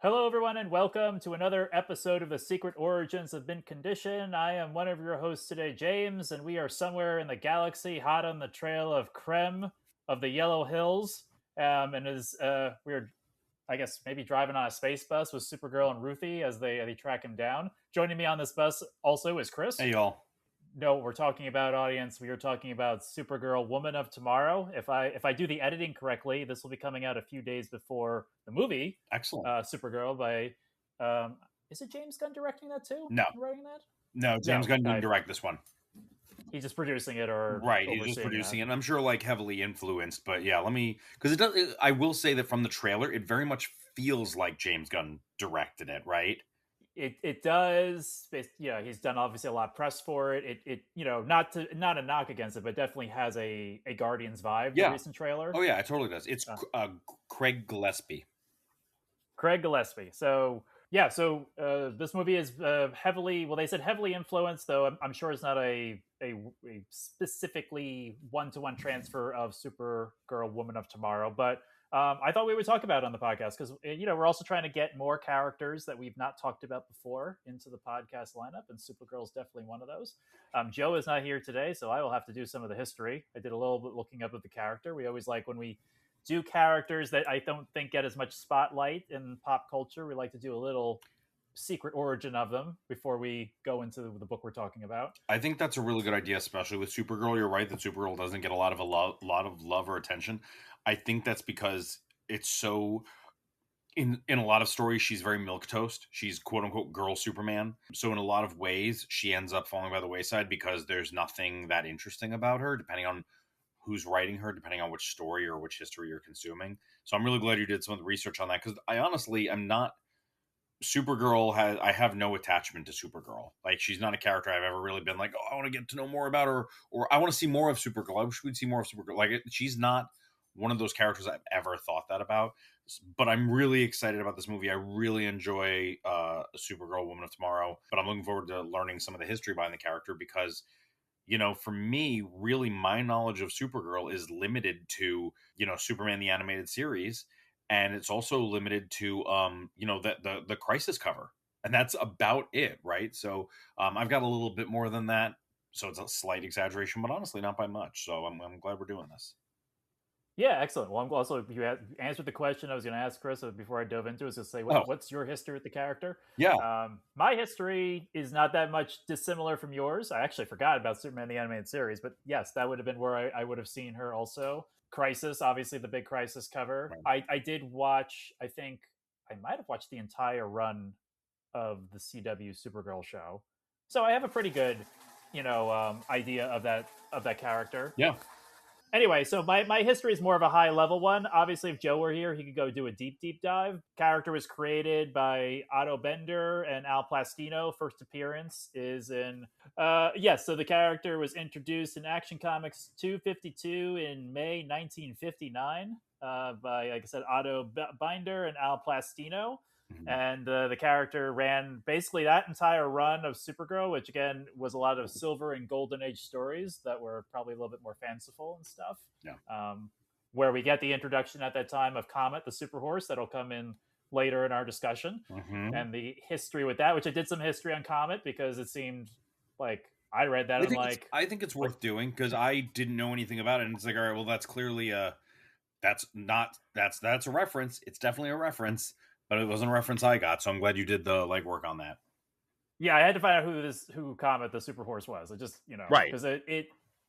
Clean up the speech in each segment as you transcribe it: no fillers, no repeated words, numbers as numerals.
Hello, everyone, and welcome to another episode of The Secret Origins of Mint Condition. I am one of your hosts today, James, and we are somewhere in the galaxy, hot on the trail of Krem of the Yellow Hills. And as we're, I guess, maybe driving on a space bus with Supergirl and Ruthie as they track him down. Joining me on this bus also is Chris. Hey, y'all. No, we're talking about, audience. We are talking about Supergirl, Woman of Tomorrow. If I do the editing correctly, this will be coming out a few days before the movie. Excellent. Supergirl by is it James Gunn directing that too? No. Writing that? No, James Gunn didn't direct this one. He's just producing it, or right? He's just producing it. And I'm sure, like, heavily influenced. But yeah, because it does. I will say that from the trailer, it very much feels like James Gunn directed it. Right? It does. He's done obviously a lot of press for it. It not a knock against it, but definitely has a Guardians vibe. Yeah. The recent trailer. Oh yeah, it totally does. It's Craig Gillespie. Craig Gillespie. So yeah, this movie is heavily. Well, they said heavily influenced, though I'm sure it's not a specifically one-to-one transfer of Supergirl, Woman of Tomorrow, but. I thought we would talk about it on the podcast because we're also trying to get more characters that we've not talked about before into the podcast lineup, and Supergirl is definitely one of those. Joe is not here today, so I will have to do some of the history. I did a little bit looking up of the character. We always like when we do characters that I don't think get as much spotlight in pop culture. We like to do a little secret origin of them before we go into the book we're talking about. I think that's a really good idea, especially with Supergirl. You're right that Supergirl doesn't get a lot of love or attention. I think that's because it's so in a lot of stories she's very milquetoast. She's quote unquote girl Superman. So in a lot of ways she ends up falling by the wayside because there's nothing that interesting about her, depending on who's writing her, depending on which story or which history you're consuming. So I'm really glad you did some of the research on that, because I honestly am not. Supergirl I have no attachment to Supergirl. Like, she's not a character I've ever really been like, oh, I want to get to know more about her, or I want to see more of Supergirl. I wish we'd see more of Supergirl. Like, she's not one of those characters I've ever thought that about. But I'm really excited about this movie. I really enjoy Supergirl, Woman of Tomorrow, but I'm looking forward to learning some of the history behind the character, because for me, really, my knowledge of Supergirl is limited to, Superman the Animated Series. And it's also limited to, the Crisis cover. And that's about it, right? So I've got a little bit more than that. So it's a slight exaggeration, but honestly, not by much. So I'm glad we're doing this. Yeah, excellent. Well, I'm also, you answered the question I was going to ask Chris before I dove into it. Was to say, what's your history with the character? Yeah. My history is not that much dissimilar from yours. I actually forgot about Superman the Animated Series, but yes, that would have been where I would have seen her also. Crisis, obviously the big Crisis cover. Right. I did watch, I think I might have watched the entire run of the CW Supergirl show. So I have a pretty good, idea of that character. Yeah. Anyway, so my history is more of a high level one. Obviously, if Joe were here, he could go do a deep dive. Character was created by Otto Bender and Al Plastino. First appearance is in so the character was introduced in Action Comics 252 in May 1959 by, like I said, Otto Binder and Al Plastino. And the character ran basically that entire run of Supergirl, which again was a lot of Silver and Golden Age stories that were probably a little bit more fanciful and stuff. Yeah. Where we get the introduction at that time of Comet, the super horse, that'll come in later in our discussion, and the history with that, which I did some history on Comet because it seemed like I read that I think it's worth doing, because I didn't know anything about it, and it's like, all right, well, that's clearly that's a reference. It's definitely a reference. But it wasn't a reference I got, so I'm glad you did the legwork on that. Yeah, I had to find out who Comet the Super Horse was. It just, right, because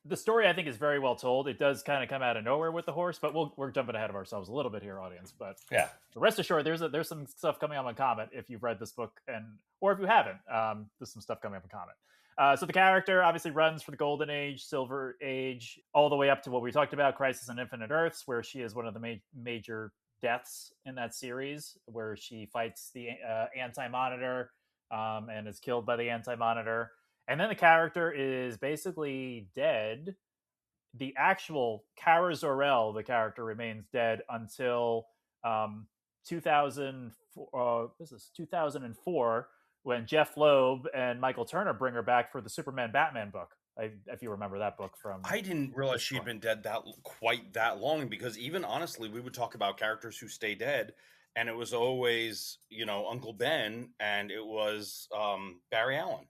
the story I think is very well told. It does kind of come out of nowhere with the horse, but we're jumping ahead of ourselves a little bit here, audience. But yeah, rest assured, there's some stuff coming up on Comet if you've read this book, or if you haven't, there's some stuff coming up on Comet. So the character obviously runs for the Golden Age, Silver Age, all the way up to what we talked about, Crisis on Infinite Earths, where she is one of the major deaths in that series, where she fights the Anti-Monitor and is killed by the Anti-Monitor. And then the character is basically dead. The actual Kara Zor-El, the character, remains dead until 2004, when Jeff Loeb and Michael Turner bring her back for the Superman Batman book. If you remember that book from... I didn't realize she'd been dead quite that long, because even honestly, we would talk about characters who stay dead, and it was always, Uncle Ben, and it was Barry Allen.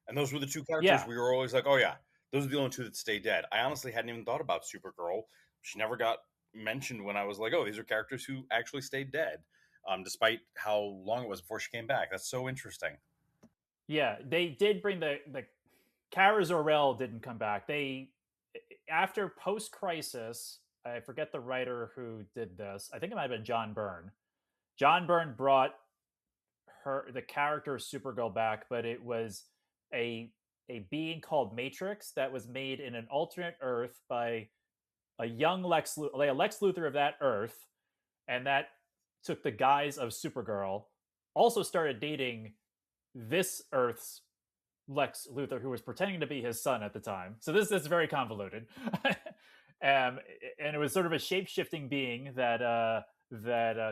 And those were the two characters Yeah, we were always like, oh yeah, those are the only two that stay dead. I honestly hadn't even thought about Supergirl. She never got mentioned when I was like, oh, these are characters who actually stayed dead, despite how long it was before she came back. That's so interesting. yeah. They did bring the Kara Zor-El didn't come back. They after post crisis, I forget the writer who did this. I think it might have been John Byrne. John Byrne brought the character Supergirl back, but it was a a being called Matrix that was made in an alternate Earth by a young like a Lex Luthor of that Earth, and that took the guise of Supergirl. Also started dating this Earth's Lex Luthor, who was pretending to be his son at the time. So this is very convoluted, and it was sort of a shape shifting being that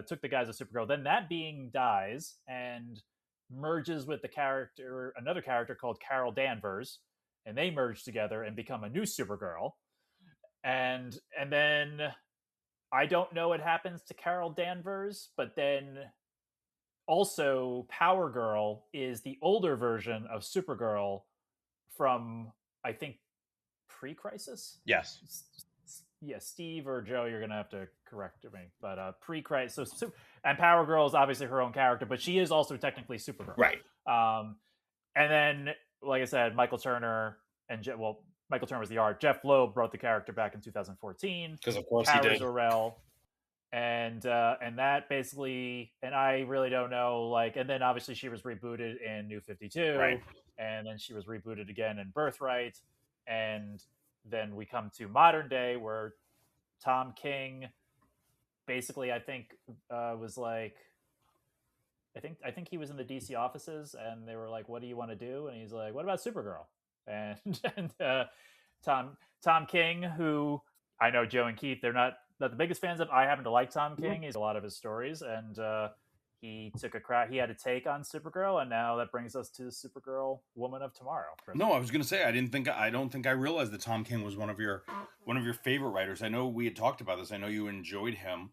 took the guise of Supergirl. Then that being dies and merges with another character called Carol Danvers, and they merge together and become a new Supergirl. And then I don't know what happens to Carol Danvers, but then also Power Girl is the older version of Supergirl from, I think, pre-crisis. Yes. Yeah, Steve or Joe, you're gonna have to correct me, but pre-crisis. And Power Girl is obviously her own character, but she is also technically Supergirl. Right. And then, like I said, Michael Turner Michael Turner was the art. Jeff Loeb brought the character back in 2014. Because of course Kara he did. Zor-El, and that basically, and I really don't know, like, and then obviously she was rebooted in New 52, Right. and then she was rebooted again in Birthright, and then we come to modern day where Tom King basically, I think, was like, I think he was in the DC offices, and they were like, "What do you want to do?" And he's like, "What about Supergirl?" And Tom King, who I know Joe and Keith, they're not the biggest fans of. I happen to like Tom King. He's a lot of his stories, and he took a crack. He had a take on Supergirl, and now that brings us to Supergirl, Woman of Tomorrow. No, I was going to say I don't think I realized that Tom King was one of your favorite writers. I know we had talked about this. I know you enjoyed him,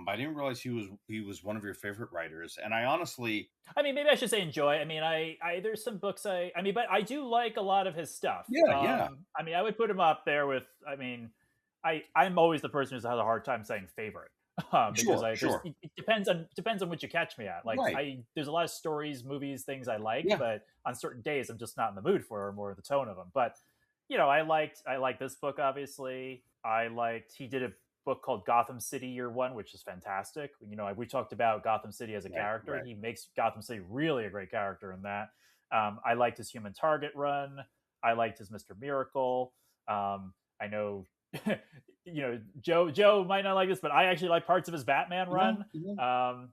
but I didn't realize he was one of your favorite writers. And I honestly, I mean, maybe I should say enjoy. I mean, I there's some books I mean, but I do like a lot of his stuff. yeah. I mean, I would put him up there with. I mean, I'm always the person who has a hard time saying favorite. Because Sure. it depends on what you catch me at. Like, Right. there's a lot of stories, movies, things I like, Yeah. but on certain days I'm just not in the mood for, or more the tone of them. But I liked this book. Obviously, he did a book called Gotham City Year One, which is fantastic. We talked about Gotham City as a character. Right. He makes Gotham City really a great character in that. I liked his Human Target run. I liked his Mr. Miracle. I know, Joe might not like this, but I actually like parts of his Batman run. Tom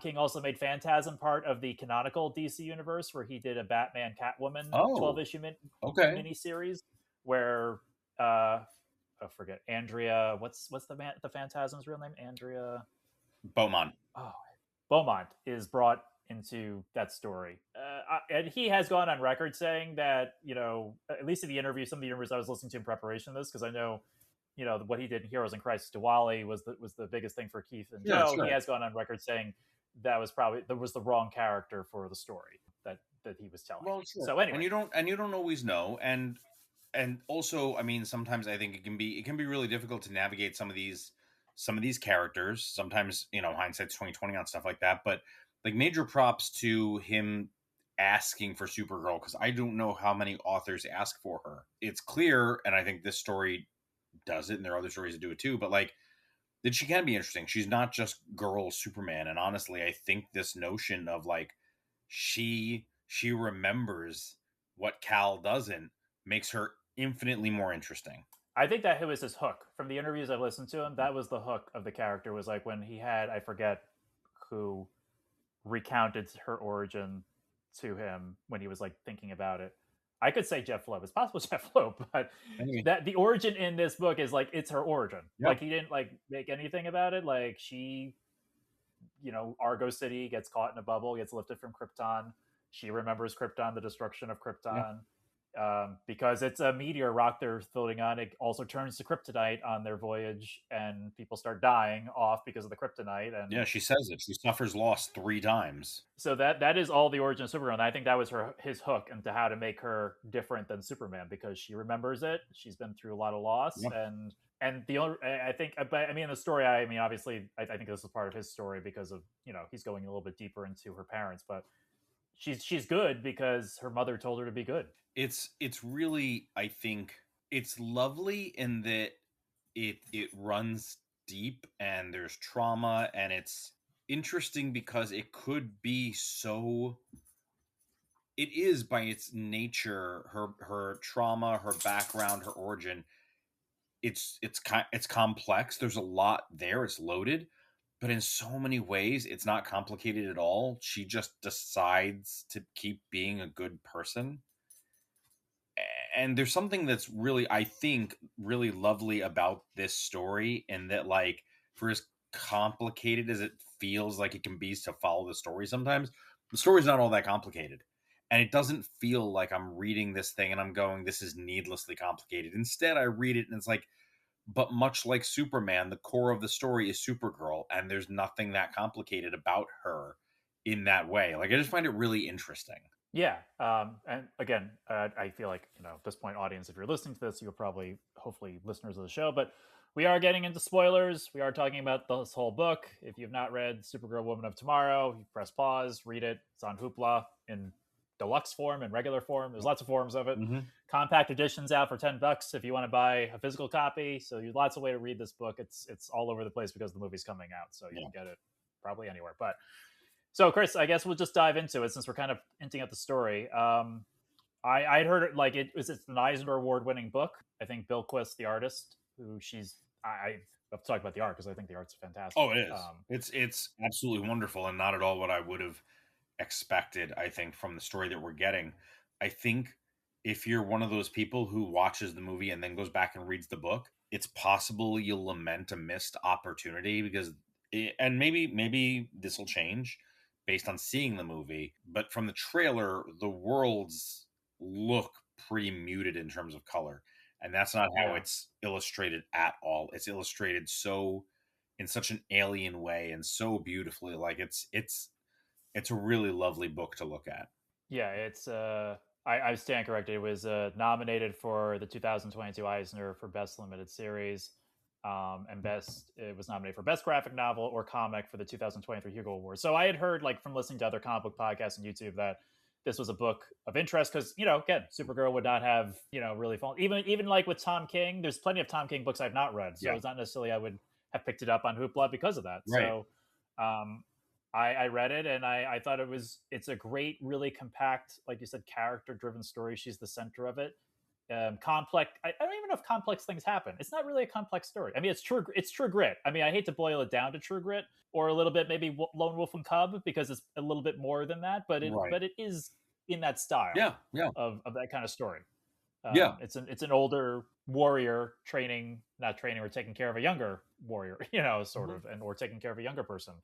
King also made Phantasm part of the canonical DC universe, where he did a Batman Catwoman 12-issue miniseries where I forget Andrea. What's the Phantasm's real name? Andrea Beaumont. Oh, Beaumont is brought into that story, and he has gone on record saying that, at least in some of the interviews I was listening to in preparation of this, because I know, what he did in Heroes in Crisis Diwali was the biggest thing for Keith and Joe. Sure. He has gone on record saying that was the wrong character for the story that he was telling. Well, sure. So anyway, and you don't always know, and also, I mean, sometimes I think it can be really difficult to navigate some of these characters. Sometimes, hindsight's 20/20 on stuff like that, but like, major props to him asking for Supergirl, because I don't know how many authors ask for her. It's clear, and I think this story does it, and there are other stories that do it too, but like, that she can be interesting. She's not just girl Superman. And honestly, I think this notion of like, she remembers what Cal doesn't, makes her infinitely more interesting. I think that was his hook. From the interviews I've listened to him, that was the hook of the character, was like when he had, I forget who recounted her origin to him when he was like thinking about it. I could say Jeff Loeb. It's possible Jeff Loeb, but that the origin in this book is like, it's her origin. Yep. Like, he didn't like make anything about it. Like, she, Argo City gets caught in a bubble, gets lifted from Krypton. She remembers Krypton, the destruction of Krypton. because it's a meteor rock they're floating on. It also turns to kryptonite on their voyage, and people start dying off because of the kryptonite. And Yeah, she says it. She suffers loss 3 times. so that is all the origin of Supergirl. And I think that was his hook into how to make her different than Superman, because she remembers it. She's been through a lot of loss, Yeah. and the only I think, but I mean, the story. I mean, obviously, I think this is part of his story because of he's going a little bit deeper into her parents, but she's good because her mother told her to be good. It's really, I think it's lovely in that it runs deep and there's trauma, and it's interesting because it could be so, it is by its nature, her trauma, her background, her origin, it's complex. There's a lot there. It's loaded, but in so many ways it's not complicated at all. She just decides to keep being a good person. And there's something that's really, I think, really lovely about this story, and that, like, for as complicated as it feels like it can be to follow the story sometimes, the story's not all that complicated. And it doesn't feel like I'm reading this thing and I'm going, this is needlessly complicated. Instead, I read it and it's like, but much like Superman, the core of the story is Supergirl, and there's nothing that complicated about her in that way. Like, I just find it really interesting. Yeah, and again, I feel like at this point, audience, if you're listening to this, you're probably hopefully listeners of the show. But we are getting into spoilers. We are talking about this whole book. If you've not read Supergirl, Woman of Tomorrow, you press pause, read it. It's on Hoopla in deluxe form and regular form. There's lots of forms of it. Mm-hmm. Compact editions out for $10 if you want to buy a physical copy. So there's lots of way to read this book. It's all over the place because the movie's coming out, so you can get it probably anywhere. But so, Chris, I guess we'll just dive into it since we're kind of hinting at the story. I'd heard it like it's an Eisner Award-winning book. I think Bill Quist, the artist, who I have to talk about the art because I think the art's fantastic. Oh, it is. It's absolutely wonderful, and not at all what I would have expected, I think, from the story that we're getting. I think if you're one of those people who watches the movie and then goes back and reads the book, it's possible you'll lament a missed opportunity because, and maybe this will change based on seeing the movie, but from the trailer, the worlds look pretty muted in terms of color, and that's not how it's illustrated at all. It's illustrated so in such an alien way and so beautifully. Like it's a really lovely book to look at. Yeah, it's I stand corrected. It was nominated for the 2022 Eisner for Best Limited Series, and it was nominated for Best Graphic Novel or Comic for the 2023 Hugo Awards. So I had heard, like, from listening to other comic book podcasts on YouTube, that this was a book of interest because again, Supergirl would not have really fallen, even like with Tom King. There's plenty of Tom King books I've not read, so it's not necessarily I would have picked it up on Hoopla because of that. Right. So I read it and I thought it's a great, really compact, like you said, character driven story. She's the center of it. Complex. I don't even know if complex things happen. It's not really a complex story. I mean, it's true grit. I mean, I hate to boil it down to true grit or a little bit maybe Lone Wolf and Cub because it's a little bit more than that, but it is in that style. Yeah. Of that kind of story. It's an older warrior not training or taking care of a younger warrior, sort of, or taking care of a younger person.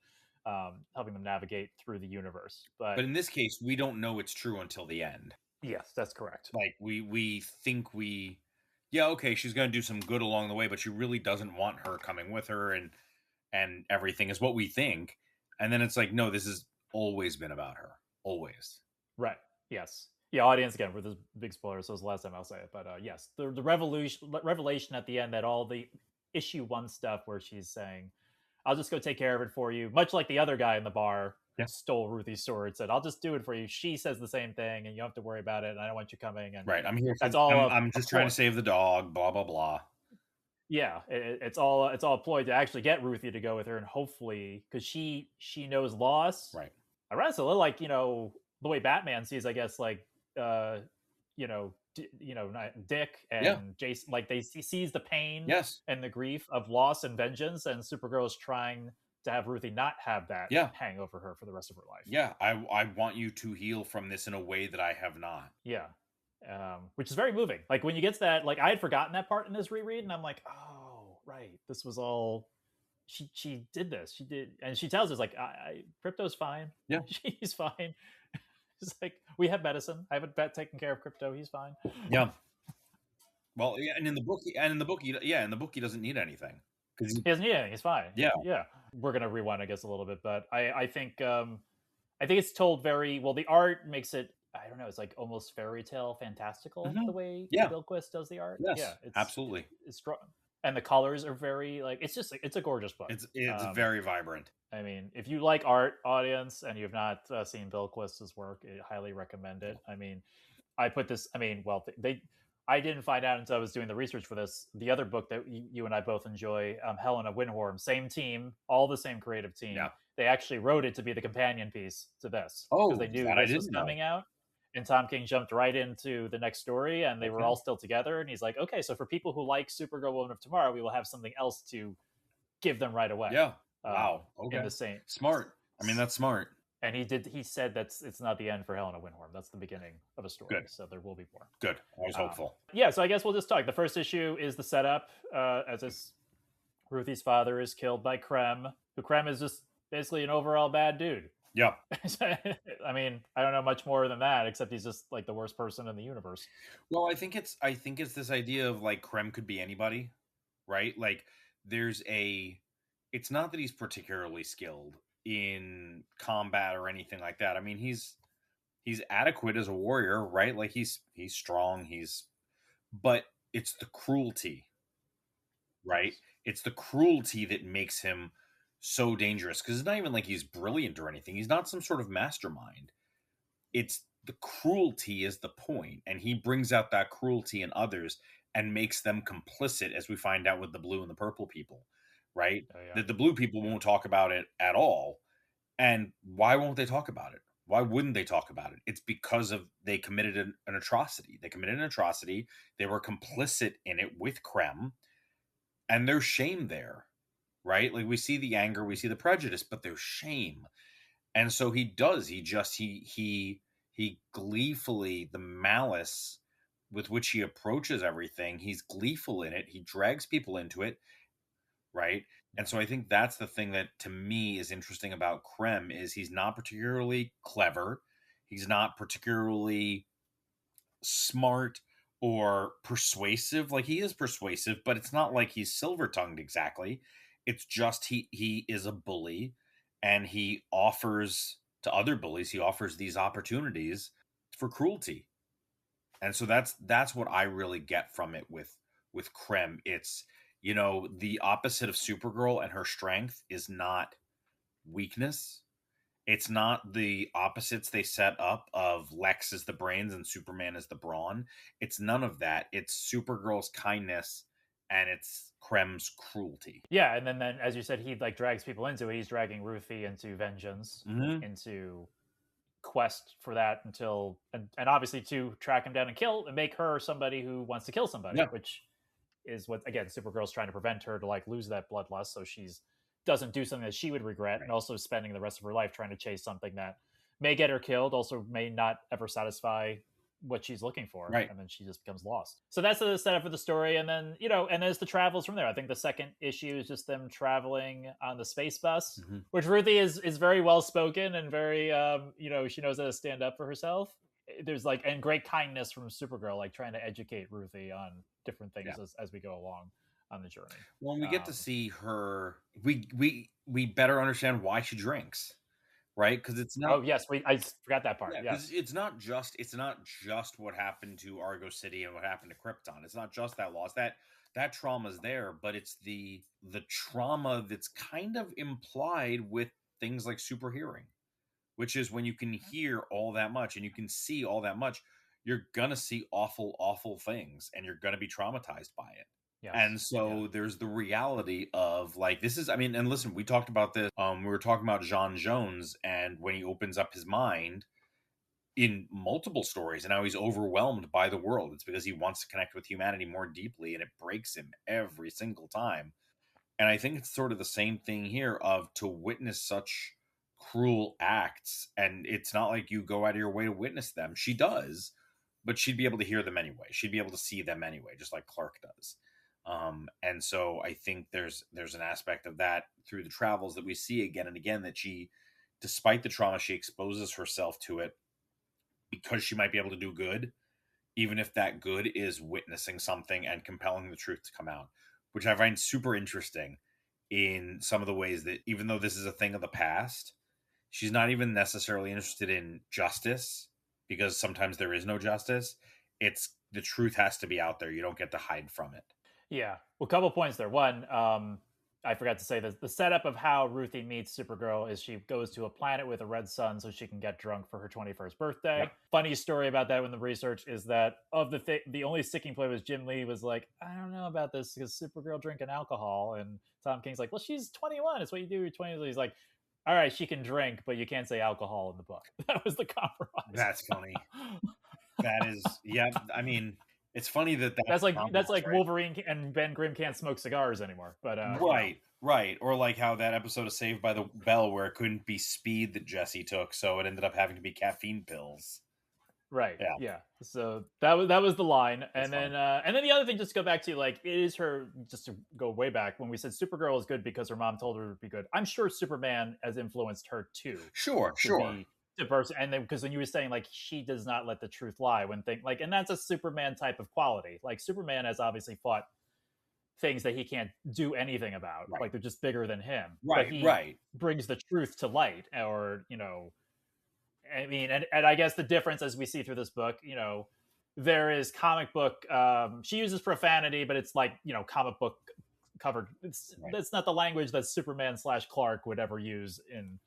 Helping them navigate through the universe. But in this case, we don't know it's true until the end. Yes, that's correct. Like we think okay, she's going to do some good along the way, but she really doesn't want her coming with her, and everything is what we think. And then it's like, no, this has always been about her. Always. Right. Yes. Yeah, audience, again, with this big spoiler, so it's the last time I'll say it. But yes, the revelation at the end, that all the issue 1 stuff where she's saying, I'll just go take care of it for you. Much like the other guy in the bar stole Ruthie's sword, said, I'll just do it for you. She says the same thing, and you don't have to worry about it, and I don't want you coming. And right. I'm here. That's all. I'm just trying to save the dog, blah, blah, blah. Yeah, it's all a ploy to actually get Ruthie to go with her, and hopefully, because she knows loss. Right. I read it's a little like, the way Batman sees, I guess, like, Dick and Jason, like they sees the pain and the grief of loss and vengeance, and Supergirl is trying to have Ruthie not have that hang over her for the rest of her life. Yeah, I want you to heal from this in a way that I have not. Yeah, which is very moving. Like when you get to that, like I had forgotten that part in this reread, and I'm like, oh right, this was all. She did this. She did, and she tells us like, Crypto's fine. Yeah, she's fine. He's like, we have medicine. I haven't taken care of Crypto. He's fine. Yeah. Well, yeah, and in the book, in the book, he doesn't need anything because He doesn't need anything. He's fine. yeah, Yeah. We're gonna rewind, I guess, a little bit, but I think it's told very well. The art makes it. I don't know. It's like almost fairy tale, fantastical hmm the way yeah, Bilquist does the art. Yeah, yes, absolutely. it's strong, and the colors are very like. It's just it's a gorgeous book. It's very vibrant. I mean, if you like art, audience, and you've not seen Bilquist's work, I highly recommend it. I mean, I put this. I mean, well, they. I didn't find out until I was doing the research for this. The other book that you and I both enjoy, Helena Windhorn, same team, all the same creative team. Yeah. They actually wrote it to be the companion piece to this because Oh, they knew that I this was didn't know. coming out. And Tom King jumped right into the next story, and they were Okay. all still together. And he's like, "Okay, so for people who like Supergirl, Woman of Tomorrow, we will have something else to give them right away." Yeah. Um, Wow. in Okay. the same, Smart. I mean, that's smart. and he said that's it's not the end for Helena Windhorn. That's the beginning of a story. Good. So there will be more. Good. I was hopeful. Yeah, so I guess we'll just talk. The first issue is the setup, as this Ruthie's father is killed by Krem, who Krem is just basically an overall bad dude. Yeah. I mean, I don't know much more than that, except he's just like the worst person in the universe. Well, I think it's this idea of like Krem could be anybody, right? Like it's not that he's particularly skilled in combat or anything like that. I mean, he's adequate as a warrior, right? Like he's strong, but it's the cruelty, right? Yes. It's the cruelty that makes him so dangerous because it's not even like he's brilliant or anything. He's not some sort of mastermind. It's the cruelty is the point, and he brings out that cruelty in others and makes them complicit, as we find out with the blue and the purple people, right? Oh yeah. That the blue people won't talk about it at all. And why won't they talk about it? Why wouldn't they talk about it? It's because of they committed an atrocity. They committed an atrocity. They were complicit in it with Krem, and there's shame there, right? Like we see the anger, we see the prejudice, but there's shame. And so he does. He gleefully the malice with which he approaches everything. He's gleeful in it. He drags people into it, right? And so I think that's the thing that to me is interesting about Krem is he's not particularly clever. He's not particularly smart or persuasive. Like he is persuasive, but it's not like he's silver-tongued exactly. It's just he is a bully and he offers to other bullies, he offers these opportunities for cruelty. And so that's what I really get from it with Krem. It's the opposite of Supergirl and her strength is not weakness. It's not the opposites they set up of Lex is the brains and Superman is the brawn. It's none of that. It's Supergirl's kindness and it's Krem's cruelty. Yeah, and then as you said, he like drags people into it. He's dragging Ruthie into vengeance, Mm-hmm. into quest for that until and obviously to track him down and kill and make her somebody who wants to kill somebody, Yeah. which is what again Supergirl's trying to prevent her to like lose that bloodlust, so she's doesn't do something that she would regret, and also spending the rest of her life trying to chase something that may get her killed, also may not ever satisfy what she's looking for, Right. and then she just becomes lost. So that's the setup for the story, and then and as the travels from there, I think the second issue is just them traveling on the space bus, Mm-hmm. which Ruthie is very well spoken and very she knows how to stand up for herself. There's like and great kindness from Supergirl, like trying to educate Ruthie on different things as we go along on the journey. Well, we get to see her. We better understand why she drinks, right? Because it's not. Oh yes, I forgot that part. Yeah, Yes, it's not just what happened to Argo City and what happened to Krypton. It's not just that loss. That trauma's there, but it's the trauma that's kind of implied with things like super hearing, which is when you can hear all that much and you can see all that much, you're gonna see awful, awful things, and you're gonna be traumatized by it. yes. And so there's the reality of like this is. I mean, and listen, we talked about this. We were talking about John Jones, and when he opens up his mind in multiple stories, and how he's overwhelmed by the world. It's because he wants to connect with humanity more deeply, and it breaks him every single time. And I think it's sort of the same thing here of to witness such cruel acts, and it's not like you go out of your way to witness them. She does, but she'd be able to hear them anyway. She'd be able to see them anyway, just like Clark does. And so I think there's an aspect of that through the travels that we see again and again, that she, despite the trauma, she exposes herself to it because she might be able to do good, even if that good is witnessing something and compelling the truth to come out, which I find super interesting in some of the ways that, even though this is a thing of the past, she's not even necessarily interested in justice because sometimes there is no justice. It's the truth has to be out there. You don't get to hide from it. Yeah. Well, a couple points there. One, I forgot to say that the setup of how Ruthie meets Supergirl is she goes to a planet with a red sun so she can get drunk for her 21st birthday. Yep. Funny story about that when the research is that of the only sticking point was Jim Lee was like, I don't know about this because Supergirl drinking alcohol. And Tom King's like, well, she's 21. It's what you do. You're 20. He's like, all right, she can drink, but you can't say alcohol in the book. That was the compromise. That's funny. That is, yeah. I mean, it's funny that that's That's compromise, like right? Wolverine and Ben Grimm can't smoke cigars anymore. But Right, right. Or like how that episode of Saved by the Bell where it couldn't be speed that Jesse took, so it ended up having to be caffeine pills. right, Yeah, yeah. So that was the line, that's funny. and then the other thing, just to go back to like it is her. Just to go way back when we said Supergirl is good because her mom told her to be good. I'm sure Superman has influenced her too Sure, to sure. be diverse, and then because when you were saying like she does not let the truth lie when think like, and that's a Superman type of quality. Like Superman has obviously fought things that he can't do anything about. Right, Like they're just bigger than him. But right, he right. brings the truth to light, or I mean, and I guess the difference as we see through this book, there is comic book. She uses profanity, but it's like comic book covered. It's Right. that's not the language that Superman slash Clark would ever use in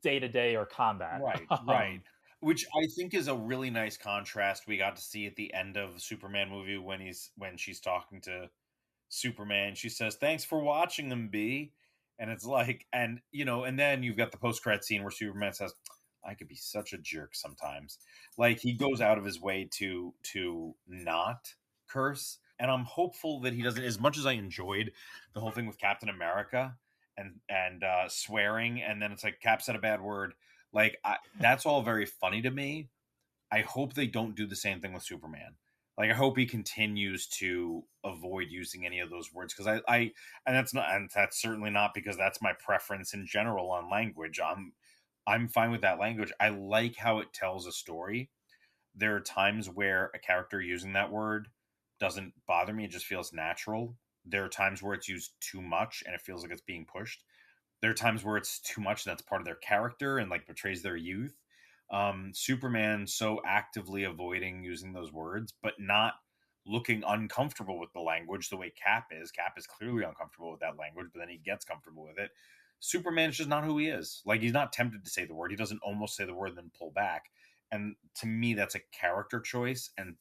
day to day or combat. Right, right. Which I think is a really nice contrast we got to see at the end of the Superman movie when she's talking to Superman. She says, "Thanks for watching them, B." And it's like, and then you've got the post credit scene where Superman says, "I could be such a jerk sometimes." Like he goes out of his way to not curse, and I'm hopeful that he doesn't. As much as I enjoyed the whole thing with Captain America and swearing, and then it's like Cap said a bad word. That's all very funny to me. I hope they don't do the same thing with Superman. Like I hope he continues to avoid using any of those words because and that's certainly not because that's my preference in general on language. I'm fine with that language. I like how it tells a story. There are times where a character using that word doesn't bother me. It just feels natural. There are times where it's used too much and it feels like it's being pushed. There are times where it's too much and that's part of their character and like betrays their youth. Superman so actively avoiding using those words, but not looking uncomfortable with the language the way Cap is. Cap is clearly uncomfortable with that language, but then he gets comfortable with it. Superman's just not who he is. Like he's not tempted to say the word. He doesn't almost say the word and then pull back. And to me, that's a character choice and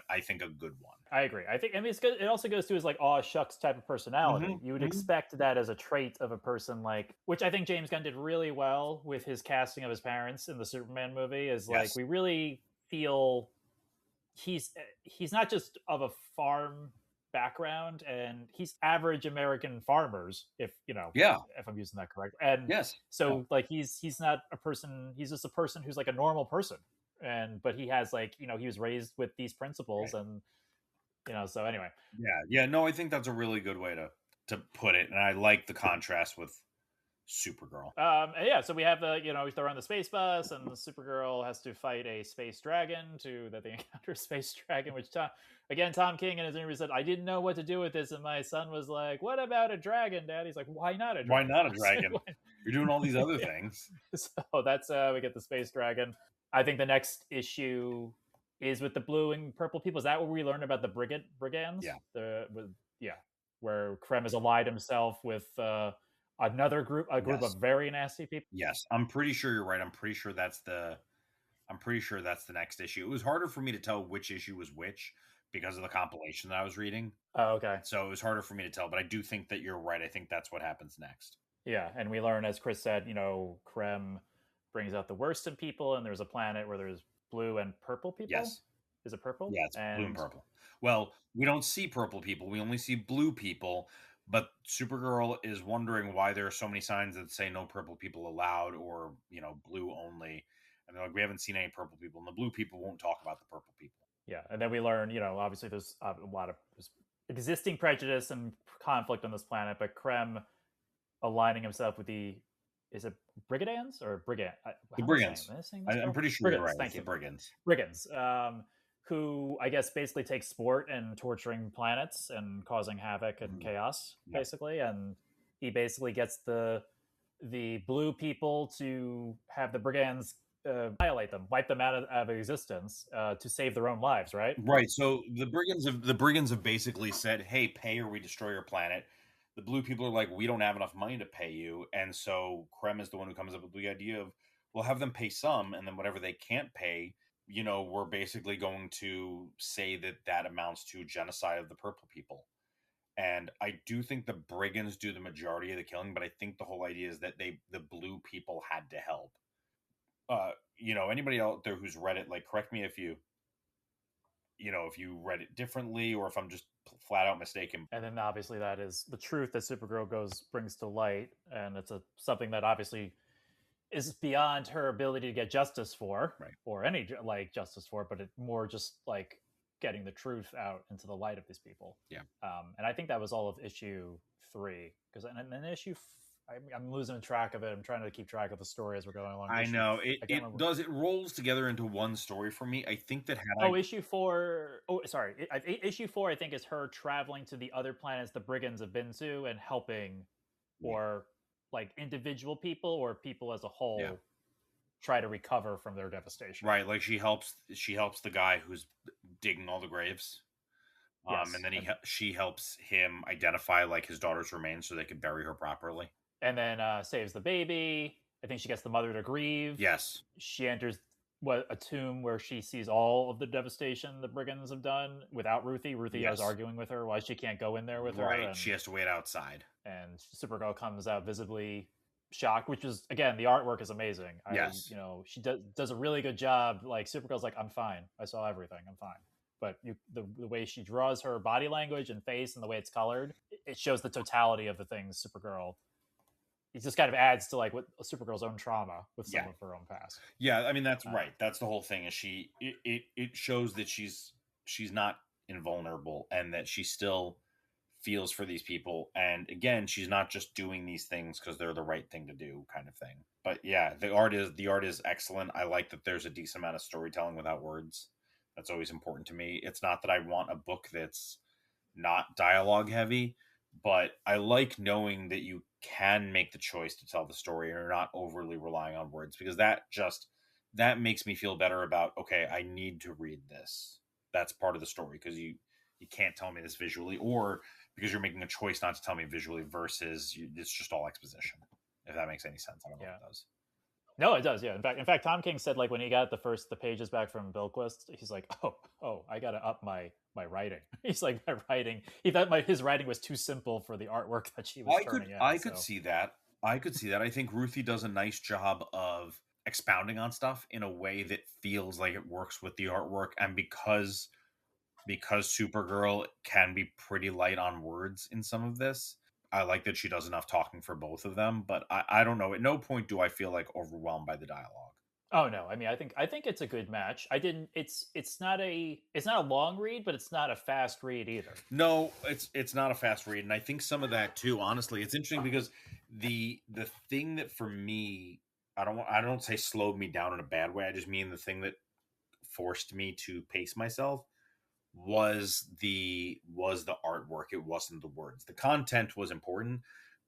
I think a good one. I agree. I think, I mean, it also goes to his like, aw shucks type of personality. Hmm. You would Hmm. expect that as a trait of a person like, which I think James Gunn did really well with his casting of his parents in the Superman movie. Is like Yes. we really feel he's not just of a farm background, and he's average American farmers, Yeah. if I'm using that correct. And Yes. Yeah. so like he's not a person. He's just a person who's like a normal person, and but he has like he was raised with these principles, Right. and so anyway. Yeah. Yeah. No, I think that's a really good way to put it, and I like the contrast with Supergirl. And yeah, so we have they're on the space bus, and the Supergirl has to fight a space dragon to that they encounter a space dragon, which Tom King in his interview said, I didn't know what to do with this, and my son was like, what about a dragon, Dad? He's like, why not a Why dragon? not a dragon? You're doing all these other Yeah. things. So that's we get the space dragon. I think the next issue is with the blue and purple people. Is that where we learn about the brigands? Yeah. Yeah, where Krem has allied himself with another group, a group Yes. of very nasty people. Yes. I'm pretty sure you're right. I'm pretty sure that's the next issue. It was harder for me to tell which issue was which because of the compilation that I was reading. Oh, okay. So it was harder for me to tell, but I do think that you're right. I think that's what happens next. Yeah, and we learn, as Chris said, Krem brings out the worst in people, and there's a planet where there's blue and purple people. Yes. Is it purple? Yeah, it's blue and And purple. Well, we don't see purple people. We only see blue people. But Supergirl is wondering why there are so many signs that say no purple people allowed or, blue only. And they're like, we haven't seen any purple people. And the blue people won't talk about the purple people. yeah, and then we learn, obviously there's a lot of existing prejudice and conflict on this planet, but Krem aligning himself with the is it Brigadans or Brigand? The How am I saying? Brigands. Am I saying this I'm correct? pretty sure you're Brigands. right. It's Thank the you. Brigands. Brigands. Who I guess basically takes sport in torturing planets and causing havoc and Mhm. chaos, Yeah. basically. And he basically gets the blue people to have the Brigands violate them, wipe them out of existence to save their own lives, right? Right. So the brigands have basically said, "Hey, pay or we destroy your planet." The blue people are like, "We don't have enough money to pay you," and so Krem is the one who comes up with the idea of, "We'll have them pay some, and then whatever they can't pay, we're basically going to say that that amounts to genocide of the purple people." And I do think the brigands do the majority of the killing, but I think the whole idea is that the blue people had to help. Anybody out there who's read it, like, correct me if you read it differently or if I'm just flat out mistaken. And then obviously that is the truth that Supergirl brings to light, and it's something that obviously is beyond her ability to get justice for, Right. or any like justice for, but it more just like getting the truth out into the light of these people. Yeah. And I think that was all of issue 3, because in issue I'm losing track of it. I'm trying to keep track of the story as we're going along. I know it. I can't It remember. does. It rolls together into one story for me. I think that had I Oh, issue 4. Oh, sorry. Issue 4, I think, is her traveling to the other planets the Brigands have been to and helping, yeah, or like individual people or people as a yeah, whole try to recover from their devastation. right. Like she helps the guy who's digging all the graves. And Yes, then she helps him identify like his daughter's remains so they could bury her properly. and then saves the baby. I think she gets the mother to grieve. Yes. She enters a tomb where she sees all of the devastation the Brigands have done without Ruthie. Ruthie is Yes. arguing with her why she can't go in there with her, Right. She has to wait outside. and Supergirl comes out visibly shocked, which is, again, the artwork is amazing. Yes. She does a really good job. Like, Supergirl's like, I'm fine. I saw everything. I'm fine. But the way she draws her body language and face and the way it's colored, it shows the totality of the things Supergirl. It just kind of adds to like what Supergirl's own trauma with some Yeah. of her own past. Yeah. I mean, that's right. That's the whole thing. Is it shows that she's not invulnerable and that she still feels for these people. And again, she's not just doing these things because they're the right thing to do, kind of thing. But yeah, the art is excellent. I like that there's a decent amount of storytelling without words. That's always important to me. It's not that I want a book that's not dialogue heavy, but I like knowing that you can make the choice to tell the story and you're not overly relying on words, because that makes me feel better about, okay, I need to read this. That's part of the story, because you can't tell me this visually, or because you're making a choice not to tell me visually versus it's just all exposition. If that makes any sense, I don't know if it does. No, it does. Yeah. In fact, Tom King said, like, when he got the pages back from Bilquist, he's like, oh, I got to up my writing. He's like, my writing. He thought his writing was too simple for the artwork that she was turning in. I could see that. I could see that. I think Ruthie does a nice job of expounding on stuff in a way that feels like it works with the artwork, and because Supergirl can be pretty light on words in some of this, I like that she does enough talking for both of them. But I don't know. At no point do I feel like overwhelmed by the dialogue. Oh no, I mean, I think it's a good match. I didn't. It's not a long read, but it's not a fast read either. No, it's not a fast read, and I think some of that too. Honestly, it's interesting because the thing that for me, I don't say slowed me down in a bad way. I just mean the thing that forced me to pace myself was the artwork. It wasn't the words. The content was important,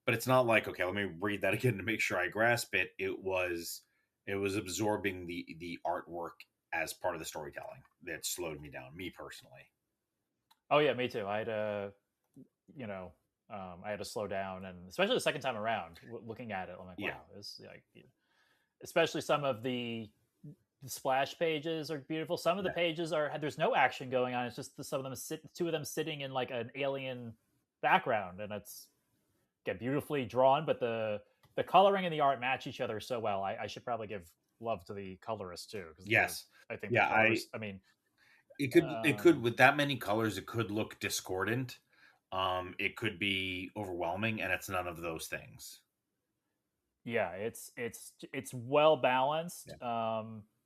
but it's not like, okay, let me read that again to make sure I grasp it. It was absorbing the artwork as part of the storytelling that slowed me down, me personally. Oh yeah, me too. You know, I had to slow down, and especially the second time around, looking at it, I'm like, Yeah. wow, this like, especially some of the splash pages are beautiful. Some of the Yeah. pages there's no action going on. It's just some of them two of them sitting in like an alien background, and it's get beautifully drawn. But the coloring and the art match each other so well. I should probably give love to the colorist too, because Yes. I think the Yeah, colors. I mean, it could with that many colors, it could look discordant. It could be overwhelming, and it's none of those things. yeah, it's well balanced. Yeah.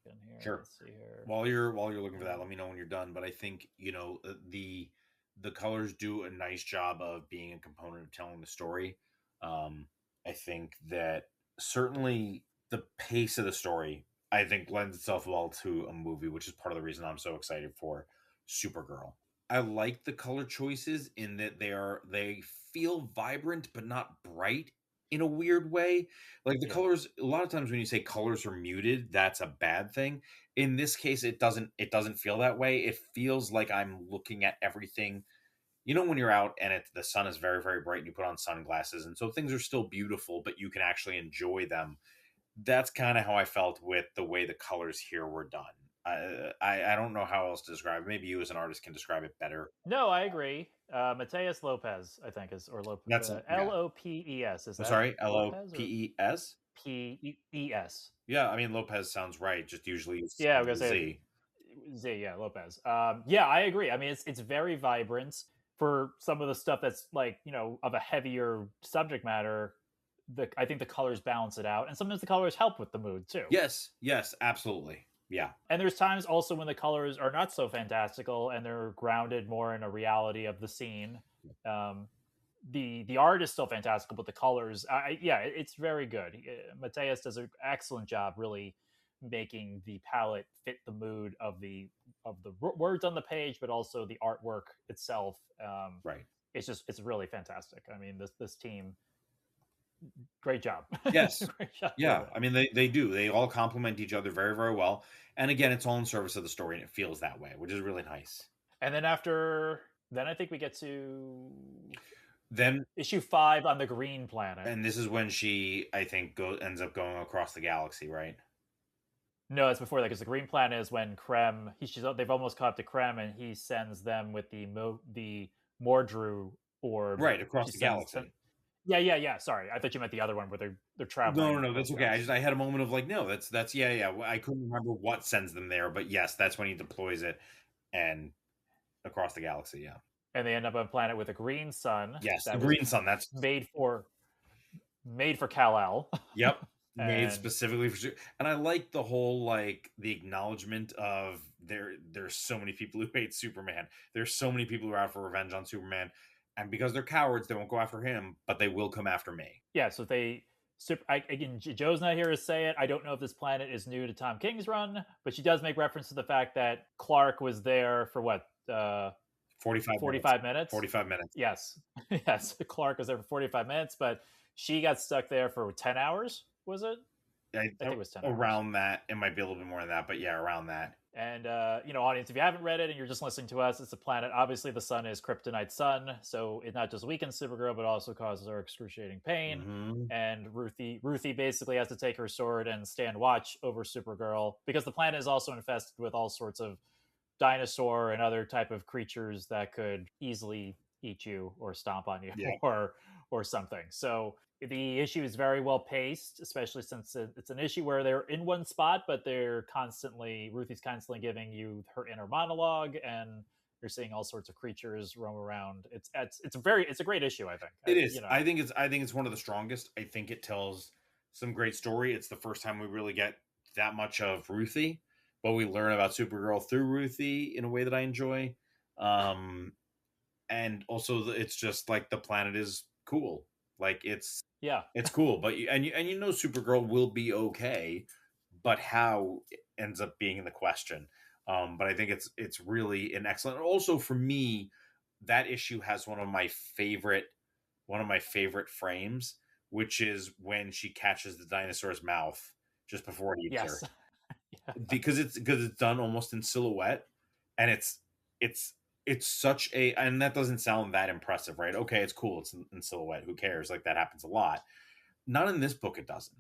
In here, Sure. let's see here. While you're looking for that, let me know when you're done. But I think the colors do a nice job of being a component of telling the story. I think that certainly the pace of the story, I think, lends itself well to a movie, which is part of the reason I'm so excited for Supergirl. I like the color choices in that they feel vibrant but not bright in a weird way. Like the Yeah. colors, a lot of times when you say colors are muted, that's a bad thing. In this case, it doesn't feel that way. It feels like I'm looking at everything. You know, when you're out and the sun is very, very bright and you put on sunglasses, and so things are still beautiful, but you can actually enjoy them. That's kind of how I felt with the way the colors here were done. I don't know how else to describe it. Maybe you as an artist can describe it better. No, I agree. Mateus Lopez, I think, is or That's yeah. Lopes. Is I'm that sorry, Lopez or Lopes. Pes? Yeah, I mean Lopez sounds right. Just usually it's Yeah, I spelled was with a gonna say Z. Z. Yeah, Lopez. Yeah, I agree. I mean, it's very vibrant for some of the stuff that's like of a heavier subject matter. I think the colors balance it out, and sometimes the colors help with the mood too. Yes, yes, absolutely. Yeah, And there's times also when the colors are not so fantastical and they're grounded more in a reality of the scene. Um, the art is still fantastical, but the colors, yeah, it's very good. Mateus does an excellent job, really making the palette fit the mood of the words on the page, but also the artwork itself. right. It's really fantastic. I mean, this team, great job, Yes. great job with Yeah, it. I mean they do. They all complement each other very, very well. And again, it's all in service of the story and it feels that way, which is really nice. And then I think we get to Then issue 5 on the Green Planet. and this is when she, I think, ends up going across the galaxy, right? No, it's before that because the Green Planet is when they've almost caught up to Krem, and he sends them with the Mordru orb. Right, across She the sends them. galaxy. Yeah. Sorry, I thought you meant the other one where they're No, no, traveling no, across that's the okay. galaxy. I had a moment of like, no, that's yeah, yeah. I couldn't remember what sends them there, but yes, that's when he deploys it and across the galaxy. Yeah. And they end up on a planet with a green sun Yes, the that was green sun. That's made for Kal-El. yep, made And specifically for. And I like the whole like the acknowledgement of There's so many people who hate Superman. There's so many people who are out for revenge on Superman, and because they're cowards, they won't go after him, but they will come after me. yeah, so again, Joe's not here to say it. I don't know if this planet is new to Tom King's run, but she does make reference to the fact that Clark was there for what 45 minutes. 45 minutes. 45 minutes. Yes, yes. Clark was there for 45 minutes, but she got stuck there for 10 hours. Was it? I think it was 10 around hours. that. It might be a little bit more than that, but yeah, around that. And audience, if you haven't read it and you're just listening to us, it's a planet. Obviously, the sun is Kryptonite's sun, so it not just weakens Supergirl, but also causes her excruciating pain. Mm-hmm. And Ruthie basically has to take her sword and stand watch over Supergirl because the planet is also infested with all sorts of dinosaur and other type of creatures that could easily eat you or stomp on you Yeah. or something. So the issue is very well paced, especially since it's an issue where they're in one spot, but Ruthie's constantly giving you her inner monologue, and you're seeing all sorts of creatures roam around. It's a great issue, I think. It is. I think it's one of the strongest. I think it tells some great story. It's the first time we really get that much of Ruthie, but we learn about Supergirl through Ruthie in a way that I enjoy. And also it's just like the planet is cool. Like it's cool, but you know Supergirl will be okay, but how ends up being the question. But I think it's really an excellent. Also for me, that issue has one of my favorite frames, which is when she catches the dinosaur's mouth just before it eats her. Yeah. Because it's done almost in silhouette, and it's such a, and that doesn't sound that impressive, right? Okay, it's cool, it's in silhouette, who cares? Like that happens a lot. Not in this book, it doesn't,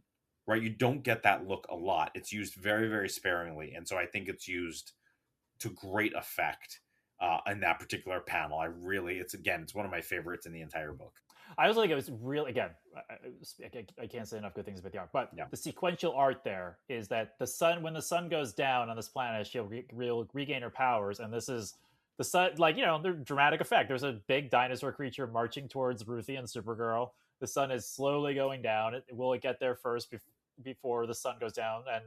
right? You don't get that look a lot. It's used very, very sparingly, and so I think it's used to great effect in that particular panel. It's one of my favorites in the entire book. I also think it was really, again, I can't say enough good things about the art, but the sequential art there is that when the sun goes down on this planet, she'll regain her powers, and this is the sun, the dramatic effect. There's a big dinosaur creature marching towards Ruthie and Supergirl. The sun is slowly going down. Will it get there first before the sun goes down? And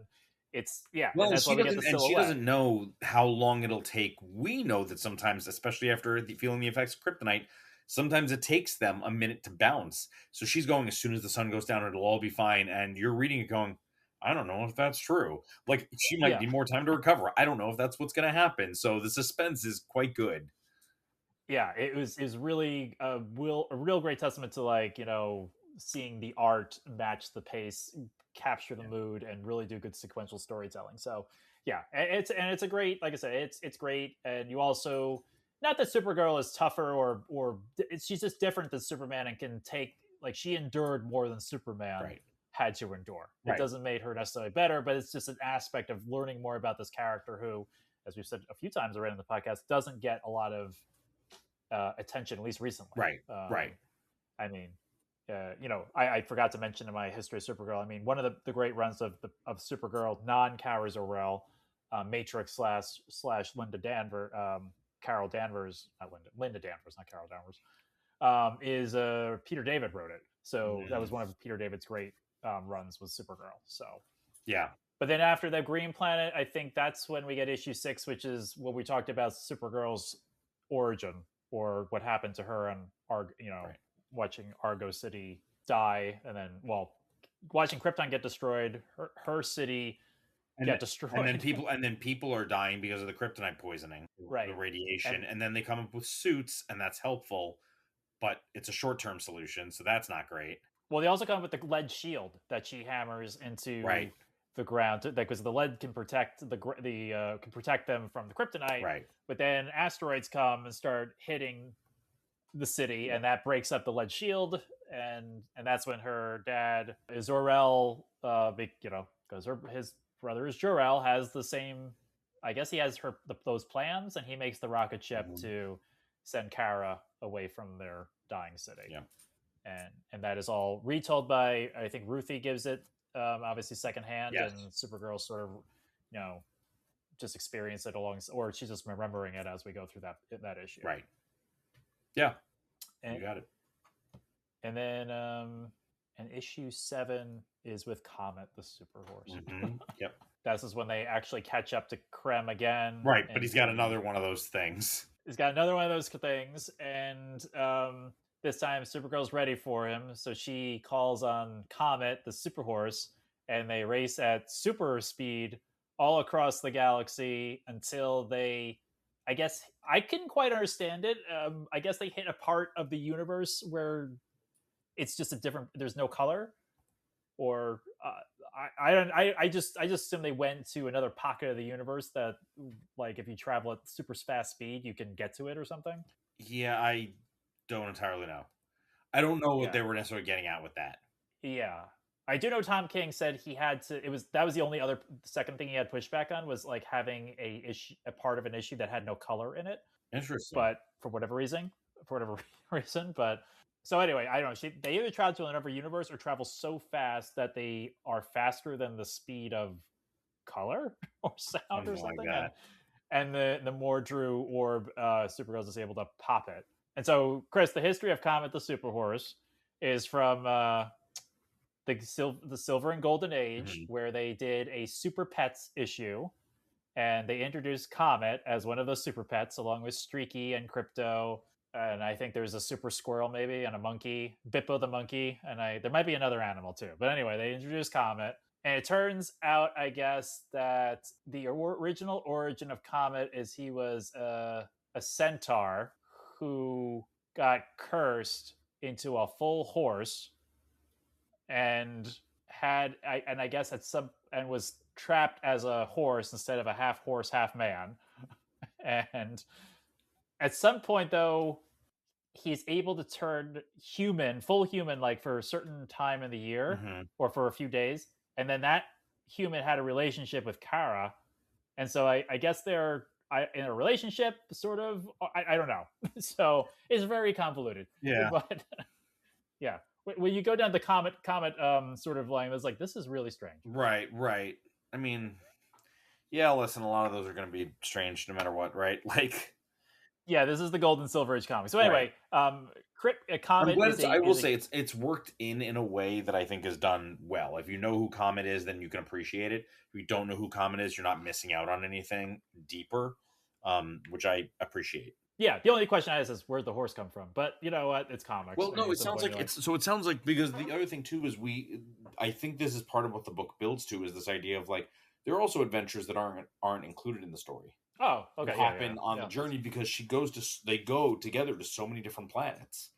it's well, and that's why we get the silhouette. And she doesn't know how long it'll take. We know that sometimes, especially after feeling the effects of kryptonite, Sometimes it takes them a minute to bounce. So she's going, as soon as the sun goes down, it'll all be fine. And you're reading it going, I don't know if that's true. Like, she might Yeah, need more time to recover. I don't know if that's what's going to happen. So the suspense is quite good. yeah, it was is really a real great testament to, like, seeing the art match the pace, capture the Yeah. mood, and really do good sequential storytelling. So yeah, it's a great, like I said, it's great. And you also, not that Supergirl is tougher or she's just different than Superman and can take, like, she endured more than Superman Right. had to endure. It Right. doesn't make her necessarily better, but it's just an aspect of learning more about this character who, as we've said a few times already in the podcast, doesn't get a lot of attention, at least recently. Right. Right. I mean, I forgot to mention in my history of Supergirl. I mean, one of the great runs of Supergirl, non-Kara Zor-El, Matrix slash Linda Danvers, Carol Danvers, not Linda Danvers, not Carol Danvers, is Peter David wrote it. So that was one of Peter David's great runs with Supergirl. So Yeah. but then after the Green Planet, I think that's when we get issue 6, which is what we talked about, Supergirl's origin, or what happened to her and Right. watching Argo City die, and then, well, watching Krypton get destroyed, her city get destroyed, And then people are dying because of the kryptonite poisoning, the right? radiation, And and then they come up with suits, and that's helpful, but it's a short-term solution, so that's not great. well, they also come with the lead shield that she hammers into Right. the ground, because the lead can protect can protect them from the kryptonite. Right. But then asteroids come and start hitting the city, Yeah. and that breaks up the lead shield, and that's when her dad Zor-El, because his brother is Jor-El, has the same. I guess he has those plans, and he makes the rocket ship to send Kara away from their dying city. Yeah. And that is all retold by, I think, Ruthie gives it, obviously secondhand, Yes. and Supergirl sort of, just experience it along, or she's just remembering it as we go through that issue. Right. Yeah. And, You got it. and then and issue 7 is with Comet the Superhorse. Yep. This is when they actually catch up to Krem again. Right, but he's got another one of those things. He's got another one of those things, and this time Supergirl's ready for him, so she calls on Comet the Superhorse, and they race at super speed all across the galaxy until they, I guess, I couldn't quite understand it. I guess they hit a part of the universe where it's just there's no color, or I just assume they went to another pocket of the universe that, like, if you travel at super fast speed, you can get to it or something. Yeah, I don't entirely know. I don't know what Yeah. they were necessarily getting at with that. Yeah. I do know Tom King said he had to. That was the only other second thing he had pushback on, was like having a part of an issue that had no color in it. Interesting. But for whatever reason, but so anyway, I don't know. They either travel to another universe or travel so fast that they are faster than the speed of color or sound or something. Like that. And the Mordru orb, Supergirl is able to pop it. And so, Chris, the history of Comet the Superhorse is from the Silver and Golden Age, where they did a Super Pets issue, and they introduced Comet as one of those Super Pets, along with Streaky and Crypto, and I think there's a Super Squirrel maybe, and a monkey, Bippo the monkey, and there might be another animal too. But anyway, they introduced Comet, and it turns out, I guess, that the original origin of Comet is he was a centaur who got cursed into a full horse, and I guess and was trapped as a horse instead of a half horse, half man. And at some point, though, he's able to turn full human, like for a certain time in the year or for a few days. And then that human had a relationship with Kara. And so I guess they're in a relationship, sort of. I don't know. So it's very convoluted. Yeah. But yeah. When you go down the comet sort of line, it's like, this is really strange. Right. I mean, yeah, listen, a lot of those are going to be strange no matter what, right? Like, yeah, this is the Gold and Silver Age comic. So anyway, Comet I will say it's worked in a way that I think is done well. If you know who Comet is, then you can appreciate it. If you don't know who Comet is, you're not missing out on anything deeper, which I appreciate. Yeah, the only question I ask is where'd the horse come from? But you know what? It's comics. Well, I no, mean, at it some sounds point, like you're like, it's so it sounds like because the other thing too is I think this is part of what the book builds to is this idea of like there are also adventures that aren't included in the story oh, that okay, yeah, happen on the yeah. journey because they go together to so many different planets.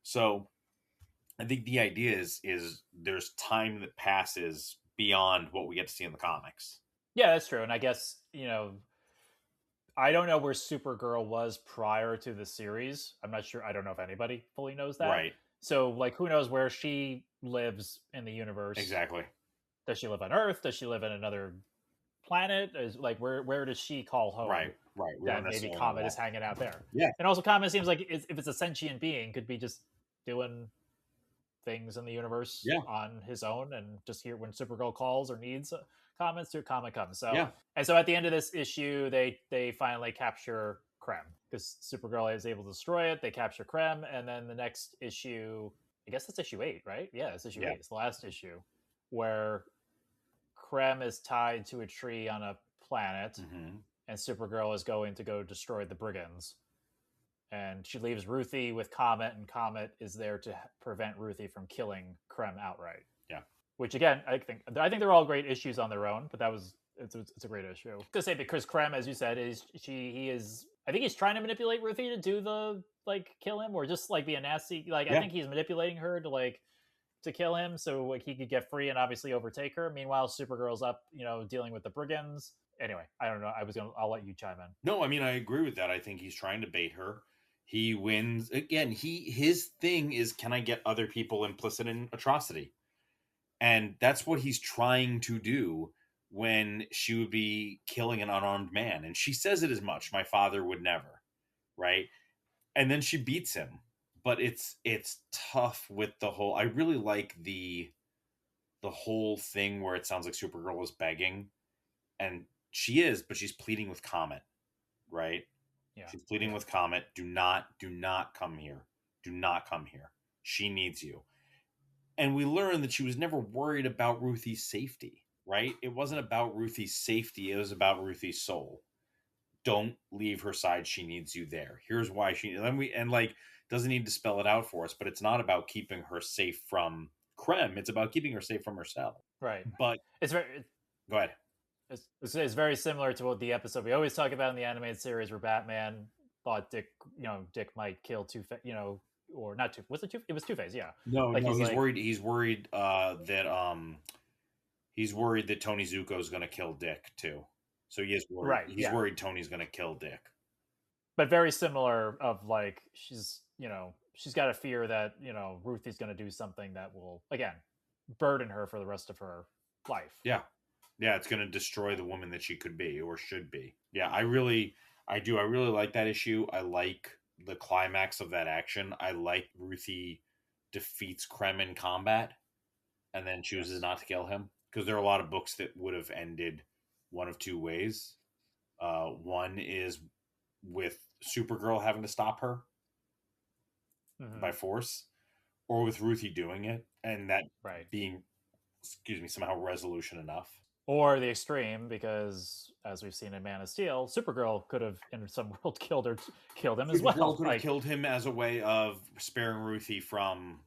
So I think the idea is there's time that passes beyond what we get to see in the comics. Yeah, that's true. And I guess, I don't know where Supergirl was prior to the series. I'm not sure. I don't know if anybody fully knows that. Right. So, like, who knows where she lives in the universe? Exactly. Does she live on Earth? Does she live in another planet? Is like where does she call home? Right. Right. We don't That maybe necessarily know Comet that. is hanging out there. Yeah. And also, Comet seems like if it's a sentient being, could be just doing things in the universe Yeah. on his own, and just here when Supergirl calls or needs comments, to Comet comes. So Yeah. and so at the end of this issue, they finally capture Krem because Supergirl is able to destroy it. They capture Krem, and then the next issue, I guess that's issue 8, right? Yeah, it's issue Yeah. 8. It's the last issue where Krem is tied to a tree on a planet, and Supergirl is going to go destroy the brigands. And she leaves Ruthie with Comet, and Comet is there to prevent Ruthie from killing Krem outright. Yeah. Which again, I think they're all great issues on their own, but it's a great issue. To say because Krem, as you said, he is. I think he's trying to manipulate Ruthie to do the kill him or just be a nasty. I think he's manipulating her to kill him so he could get free and obviously overtake her. Meanwhile, Supergirl's up, dealing with the brigands. Anyway, I don't know. I'll let you chime in. No, I mean I agree with that. I think he's trying to bait her. He wins again. His thing is, can I get other people implicit in atrocity? And that's what he's trying to do when she would be killing an unarmed man. And she says it as much. My father would never, right? And then she beats him. But it's tough with the whole. I really like the whole thing where it sounds like Supergirl is begging, and she is, but she's pleading with Comet, right? Yeah. She's pleading with Comet. Do not come here. Do not come here. She needs you. And we learned that she was never worried about Ruthie's safety, right? It wasn't about Ruthie's safety. It was about Ruthie's soul. Don't leave her side. She needs you there. Here's why doesn't need to spell it out for us, but it's not about keeping her safe from Krem. It's about keeping her safe from herself. Right. But go ahead. It's very similar to what the episode we always talk about in the animated series where Batman thought Dick might kill or not Two. Was it Two? It was Two-Face, yeah. No, he's worried. He's worried he's worried that Tony Zuko is going to kill Dick too. So he is worried. Right. He's worried Tony's going to kill Dick. But very similar. Of she's got a fear that Ruthie's going to do something that will again burden her for the rest of her life. Yeah. Yeah, it's going to destroy the woman that she could be or should be. Yeah, I really like that issue. I like the climax of that action. I like Ruthie defeats Krem in combat and then chooses not to kill him because there are a lot of books that would have ended one of two ways. One is with Supergirl having to stop her by force, or with Ruthie doing it and that being, somehow resolution enough. Or the extreme, because as we've seen in Man of Steel, Supergirl could have, in some world, killed him as well. Supergirl could have killed him as a way of sparing Ruthie from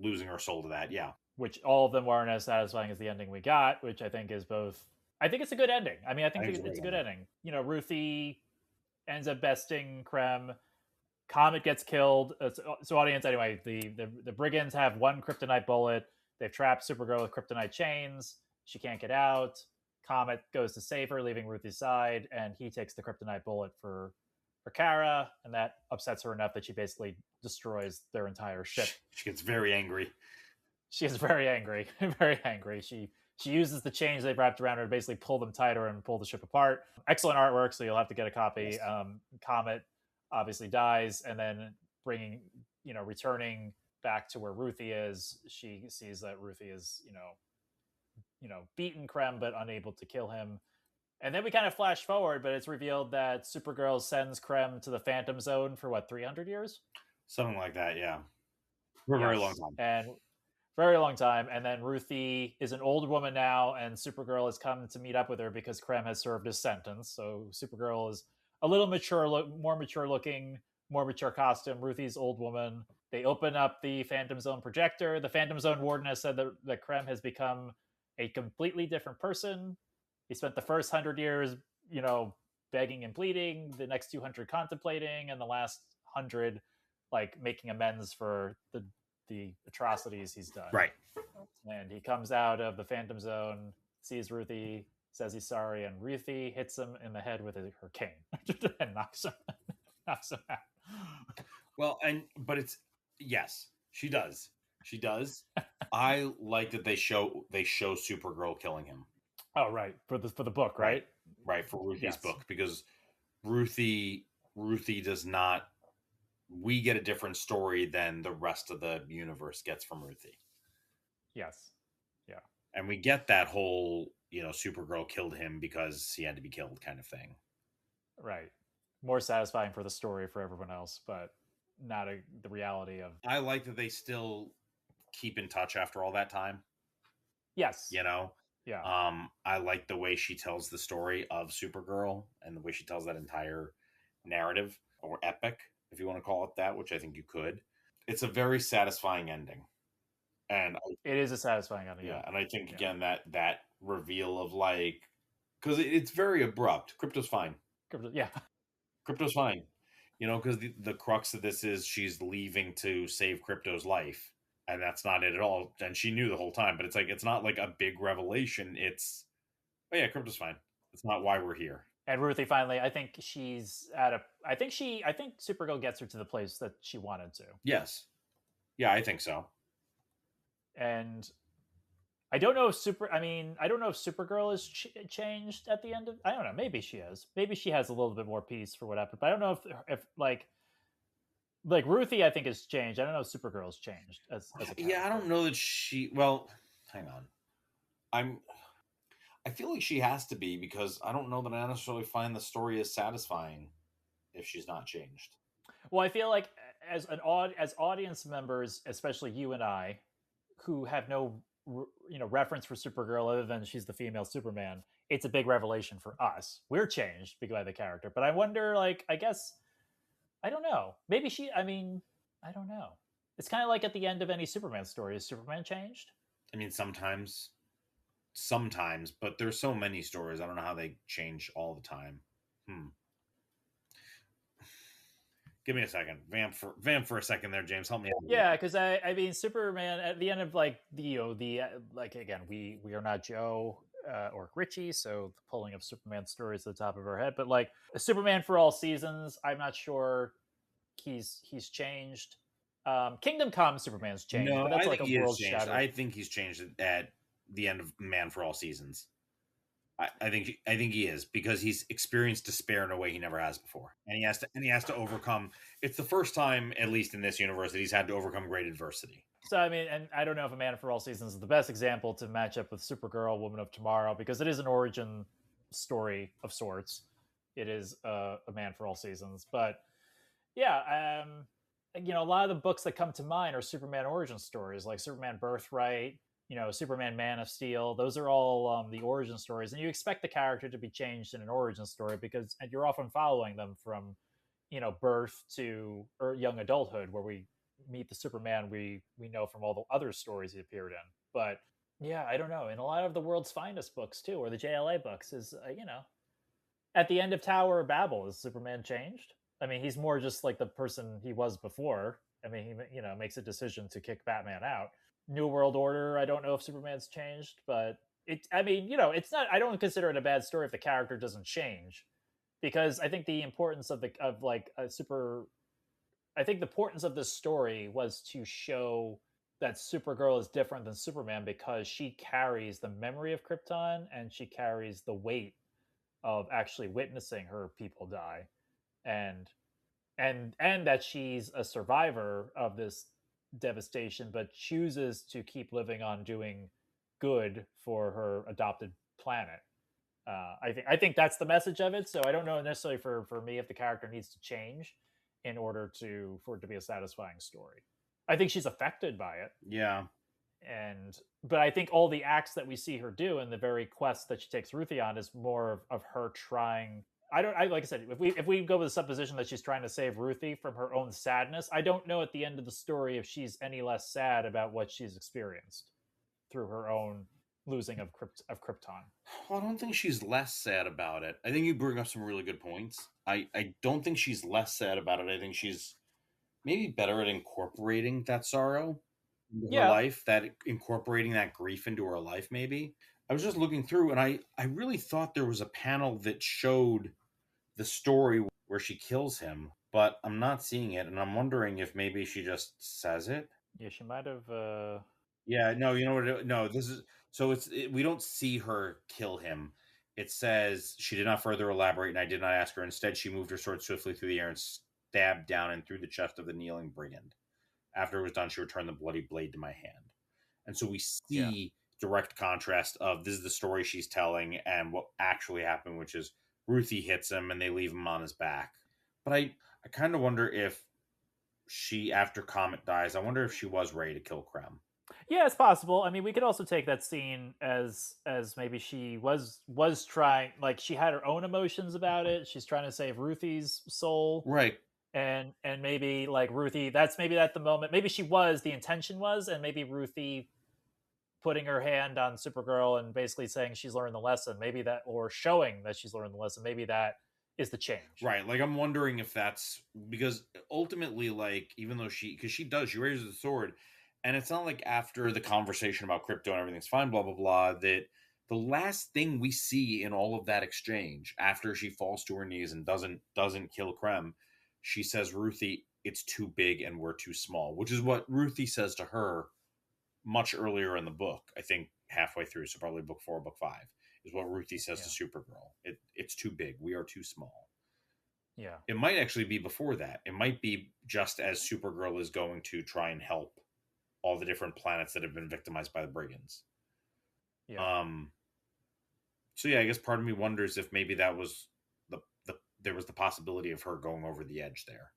losing her soul to that. Yeah, which all of them weren't as satisfying as the ending we got, which I think is both. I think it's a good ending. I mean, I think it's a good ending. Ruthie ends up besting Krem. Comet gets killed. So, audience, anyway, the brigands have one kryptonite bullet. They've trapped Supergirl with kryptonite chains. She can't get out. Comet goes to save her, leaving Ruthie's side, and he takes the kryptonite bullet for Kara, and that upsets her enough that she basically destroys their entire ship. She gets very angry. She is very angry, very angry. She uses the chains they've wrapped around her to basically pull them tighter and pull the ship apart. Excellent artwork, so you'll have to get a copy. Yes. Comet obviously dies, and then returning back to where Ruthie is, she sees that Ruthie is, beaten Krem, but unable to kill him. And then we kind of flash forward, but it's revealed that Supergirl sends Krem to the Phantom Zone for 300 years? Something like that, yeah. For a very long time. And very long time. And then Ruthie is an old woman now, and Supergirl has come to meet up with her because Krem has served his sentence. So Supergirl is a little mature, more mature looking, more mature costume. Ruthie's old woman. They open up the Phantom Zone projector. The Phantom Zone warden has said that Krem has become a completely different person. He spent the first 100 years, begging and pleading, the next 200 contemplating, and the last 100 like making amends for the atrocities he's done. Right. And he comes out of the Phantom Zone, sees Ruthie, says he's sorry, and Ruthie hits him in the head with her cane and knocks him out. Well, but it's yes, she does. She does. I like that they show Supergirl killing him. Oh, right, for the book, right? Right, for Ruthie's book, because Ruthie does not. We get a different story than the rest of the universe gets from Ruthie. Yes. Yeah. And we get that whole, Supergirl killed him because he had to be killed kind of thing. Right. More satisfying for the story for everyone else, but not the reality of. I like that they still keep in touch after all that time. Yes. Yeah. I like the way she tells the story of Supergirl and the way she tells that entire narrative, or epic, if you want to call it that, which I think you could. It's a very satisfying ending. And it is a satisfying ending. Yeah. And I think, again, that reveal of because it's very abrupt. Crypto's fine. Crypto's fine. Because the crux of this is she's leaving to save Crypto's life. And that's not it at all. And she knew the whole time. But it's not like a big revelation. It's, oh yeah, Crypto's fine. It's not why we're here. And Ruthie finally, I think she's I think Supergirl gets her to the place that she wanted to. Yes. Yeah, I think so. And I don't know if Supergirl is changed at the end of. I don't know. Maybe she is. Maybe she has a little bit more peace for what happened. But I don't know if like Ruthie, I think, has changed. I don't know if Supergirl's changed as a character. Yeah, I don't know that she. Well, hang on. I feel like she has to be, because I don't know that I necessarily find the story as satisfying if she's not changed. Well, I feel like as audience members, especially you and I, who have no reference for Supergirl other than she's the female Superman, it's a big revelation for us. We're changed by the character, but I wonder, I guess, I don't know. Maybe I don't know. It's kind of like at the end of any Superman story. Is Superman changed? I mean, sometimes, but there's so many stories. I don't know how they change all the time. Give me a second. Vamp for a second there, James. Help me out. Yeah, because I mean, Superman at the end of again, we are not Joe or Richie, so the pulling of Superman stories to the top of our head. But Superman for all seasons, I'm not sure he's changed. Kingdom Come, Superman's changed. No, but that's I like think a he world is changed. shadow. I think he's changed at the end of Man for All Seasons. I think he is, because he's experienced despair in a way he never has before, and he has to overcome. It's the first time, at least in this universe, that he's had to overcome great adversity. So I mean, and I don't know if A Man for All Seasons is the best example to match up with Supergirl, Woman of Tomorrow, because it is an origin story of sorts. It is A Man for All Seasons, but yeah, a lot of the books that come to mind are Superman origin stories, like Superman Birthright. Superman Man of Steel. Those are all the origin stories, and you expect the character to be changed in an origin story because you're often following them from, birth to young adulthood, where we meet the Superman we know from all the other stories he appeared in. But yeah, I don't know. In a lot of the World's Finest books too, or the JLA books, is at the end of Tower of Babel, is Superman changed? I mean, he's more just like the person he was before. I mean, he makes a decision to kick Batman out. New World Order, I don't know if Superman's changed, but it's not. I don't consider it a bad story if the character doesn't change, because I think the importance of I think the importance of this story was to show that Supergirl is different than Superman because she carries the memory of Krypton and she carries the weight of actually witnessing her people die, and that she's a survivor of this devastation, but chooses to keep living on doing good for her adopted planet. I think that's the message of it. So I don't know necessarily for me if the character needs to change in order for it to be a satisfying story. I think she's affected by it. Yeah. But I think all the acts that we see her do and the very quest that she takes Ruthie on is more of her trying. I don't. I like I said, if we go with the supposition that she's trying to save Ruthie from her own sadness, I don't know at the end of the story if she's any less sad about what she's experienced through her own losing of Krypton. Well, I don't think she's less sad about it. I think you bring up some really good points. I don't think she's less sad about it. I think she's maybe better at incorporating that sorrow into her Yeah, life, that incorporating that grief into her life, maybe. I was just looking through and I really thought there was a panel that showed the story where she kills him, but I'm not seeing it, and I'm wondering if maybe she just says it. yeah, she might have. Yeah, no, you know what? No, this is so we don't see her kill him. It says she did not further elaborate, and I did not ask her. Instead, she moved her sword swiftly through the air and stabbed down and through the chest of the kneeling brigand. After it was done, she returned the bloody blade to my hand. And so we Yeah, see direct contrast of this is the story she's telling and what actually happened, which is Ruthie hits him and they leave him on his back. But I kind of wonder if she, after Comet dies, I wonder if she was ready to kill Krem. yeah, it's possible. I mean, we could also take that scene as maybe she was trying, like she had her own emotions about it. She's trying to save Ruthie's soul, Right. and maybe like Ruthie, that's maybe at the moment, maybe she was the intention was, and maybe Ruthie putting her hand on Supergirl and basically saying she's learned the lesson, maybe that, or showing that she's learned the lesson, maybe that is the change. Right. Like I'm wondering if that's because ultimately, like, even though because she raises the sword, and it's not like after the conversation about crypto and everything's fine, blah blah blah, that the last thing we see in all of that exchange after she falls to her knees and doesn't kill Krem, she says, Ruthie, it's too big and we're too small, which is what Ruthie says to her much earlier in the book. I think halfway through, so probably book 4, book 5 is what Ruthie says Yeah, to Supergirl. It's too big. We are too small. yeah, It might actually be before that. It might be just as Supergirl is going to try and help all the different planets that have been victimized by the brigands. yeah. Um. So yeah, I guess part of me wonders if maybe that was there was the possibility of her going over the edge there.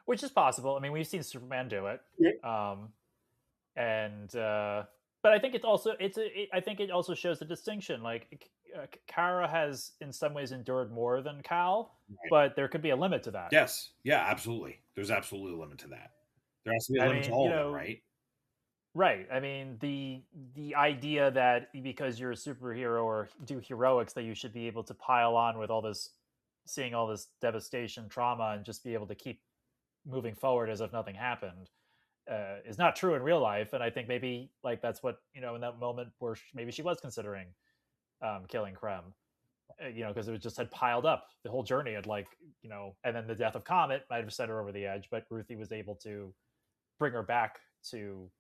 Which is possible. I mean, we've seen Superman do it. Yeah. Um, and but I think I think it also shows the distinction. Like Kara has in some ways endured more than Cal, Right. but there could be a limit to that. Yes. Yeah. Absolutely. There's absolutely a limit to that. There has to be a I limit to mean, you all of it, know, right? right? I mean, the idea that because you're a superhero or do heroics that you should be able to pile on with all this, seeing all this devastation, trauma, and just be able to keep moving forward as if nothing happened is not true in real life. And I think maybe like that's what, in that moment where maybe she was considering killing Krem, because it just had piled up. The whole journey had and then the death of Comet might have set her over the edge, but Ruthie was able to bring her back to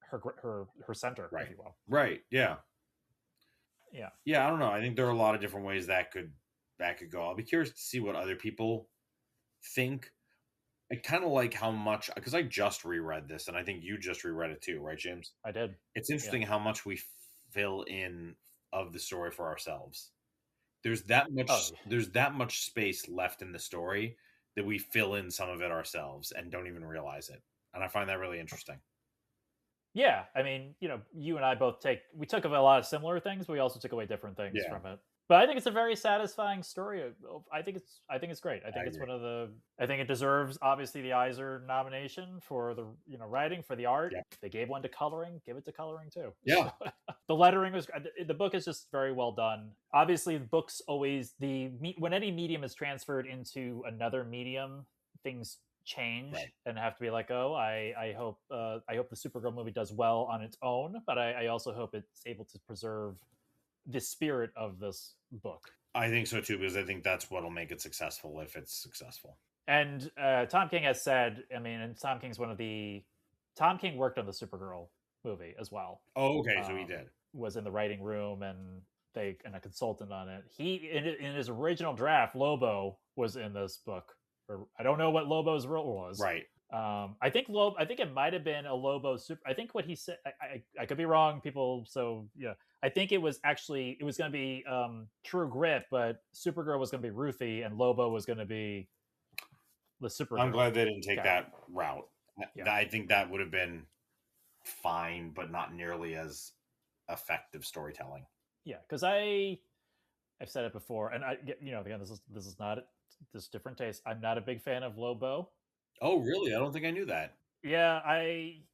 her center, Right. if you will. Right. Yeah. Yeah. Yeah. I don't know. I think there are a lot of different ways that could go. I'll be curious to see what other people think. I kind of like how much because I just reread this, and I think you just reread it too, right, James? I did. It's Yeah. interesting how much we fill in of the story for ourselves. There's that much. Oh, There's that much space left in the story that we fill in some of it ourselves and don't even realize it, and I find that really interesting. yeah. I mean, you and I both took a lot of similar things, but we also took away different things Yeah. from it. But I think it's a very satisfying story. I think it's great. I think it's agree. one of the. I think it deserves obviously the Eisner nomination for the writing, for the art. Yep. They gave one to coloring. Give it to coloring too. Yeah. The lettering was. The book is just very well done. Obviously, books always when any medium is transferred into another medium, things change Right. and have to be like, oh, I hope the Supergirl movie does well on its own, but I also hope it's able to preserve the spirit of this book. I think so too, because I think that's what'll make it successful if it's successful. And Tom King has said, I mean, and Tom King worked on the Supergirl movie as well. Oh, okay, so he did. Was in the writing room and a consultant on it. He in his original draft, Lobo was in this book. Or I don't know what Lobo's role was. Right. I think it might have been a Lobo super. I think what he said. I could be wrong, people. So yeah, I think it was going to be True Grit, but Supergirl was going to be Ruthie, and Lobo was going to be the Supergirl. I'm glad they didn't take that route. Yeah. I think that would have been fine, but not nearly as effective storytelling. Yeah, because I I've said it before, and again, this is not this different taste. I'm not a big fan of Lobo. Oh, really? I don't think I knew that. Yeah,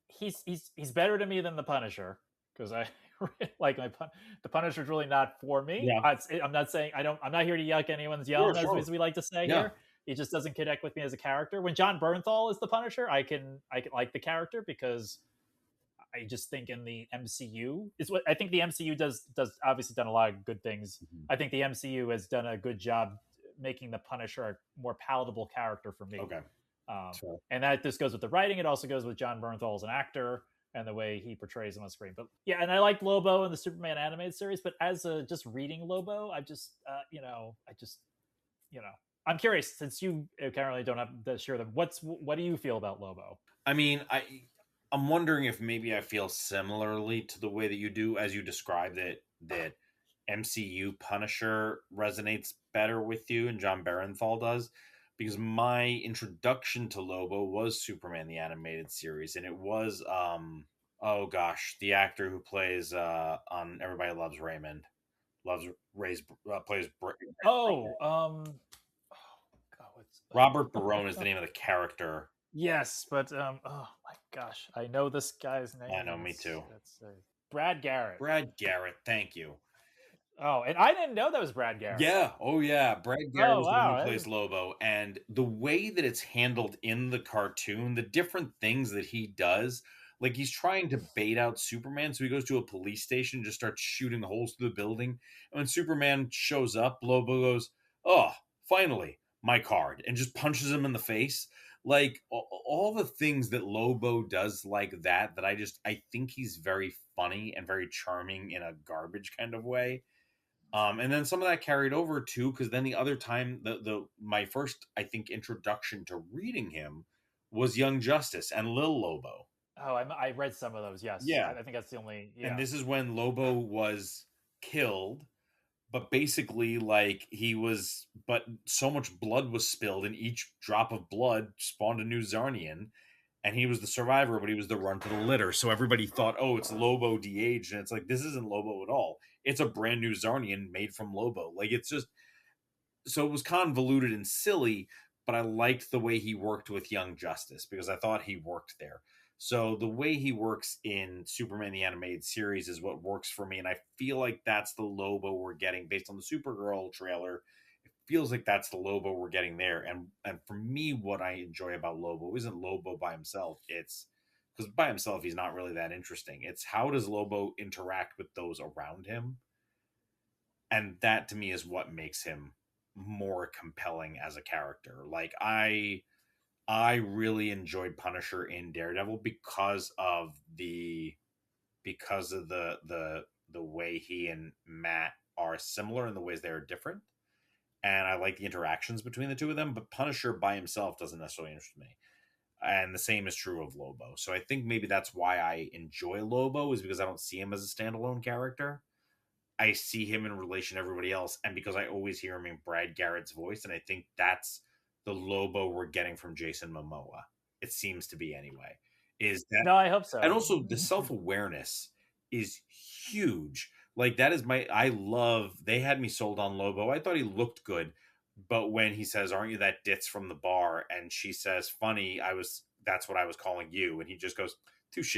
he's better to me than the Punisher because I like the Punisher's really not for me. Yeah. I'm not saying I'm not here to yuck anyone's Sure, yum, sure. as we like to say Yeah. here. He just doesn't connect with me as a character. When John Bernthal is the Punisher, I can like the character because I just think in the MCU is what I think the MCU does obviously done a lot of good things. Mhm. I think the MCU has done a good job making the Punisher a more palatable character for me. Okay. Um, So, and that this goes with the writing. It also goes with John Bernthal as an actor and the way he portrays him on screen. But yeah, and I like Lobo in the Superman animated series. But as a just reading Lobo, I just I just I'm curious since you apparently don't have to share them. What do you feel about Lobo? I mean, I'm wondering if maybe I feel similarly to the way that you do as you described it, that MCU Punisher resonates better with you and John Barenthal does, because my introduction to Lobo was Superman the animated series, and it was oh gosh, the actor who plays on Everybody Loves Raymond, loves Ray's plays Oh, God, Robert Barone is the name of the character. yes, but oh my gosh, I know this guy's I name. know, me too. It's Brad Garrett. Brad Garrett, thank you. Oh, and I didn't know that was Brad Garrett. Yeah. Oh, yeah. Brad Garrett Oh is the one who wow, plays Lobo, and the way that it's handled in the cartoon, the different things that he does, like he's trying to bait out Superman, so he goes to a police station, just starts shooting holes through the building, and when Superman shows up, Lobo goes, "Oh, finally, my card," and just punches him in the face. Like all the things that Lobo does, like that I think he's very funny and very charming in a garbage kind of way. And then some of that carried over too, because then the other time, the my first I think introduction to reading him was Young Justice and Lil Lobo. oh I read some of those. Yes, Yeah, I think that's the only. and Yeah. this is when Lobo was killed, but basically but so much blood was spilled, and each drop of blood spawned a new Zarnian, and he was the survivor, but he was the run to the litter. So everybody thought, oh, it's Lobo de-aged, and it's like this isn't Lobo at all. It's a brand new Zarnian made from Lobo. Like it's just so it was convoluted and silly, but I liked the way he worked with Young Justice because I thought he worked there. So the way he works in Superman the animated series is what works for me, and I feel like that's the Lobo we're getting based on the Supergirl trailer. It feels like that's the Lobo we're getting there, and for me, what I enjoy about Lobo isn't Lobo by himself. It's because by himself he's not really that interesting. It's how does Lobo interact with those around him, and that to me is what makes him more compelling as a character. Like I really enjoyed Punisher in Daredevil because of the way he and Matt are similar in the ways they're different. And I like the interactions between the two of them, but Punisher by himself doesn't necessarily interest me. And the same is true of Lobo. So I think maybe that's why I enjoy Lobo, is because I don't see him as a standalone character. I see him in relation to everybody else, and because I always hear him in Brad Garrett's voice, and I think that's the Lobo we're getting from Jason Momoa. It seems to be anyway. Is that, No, I hope and so. also the self awareness is huge. Like that is I love. They had me sold on Lobo. I thought he looked good, but when he says, "Aren't you that ditz from the bar?" and she says, "Funny, I was. That's what I was calling you," and he just goes, "Touche."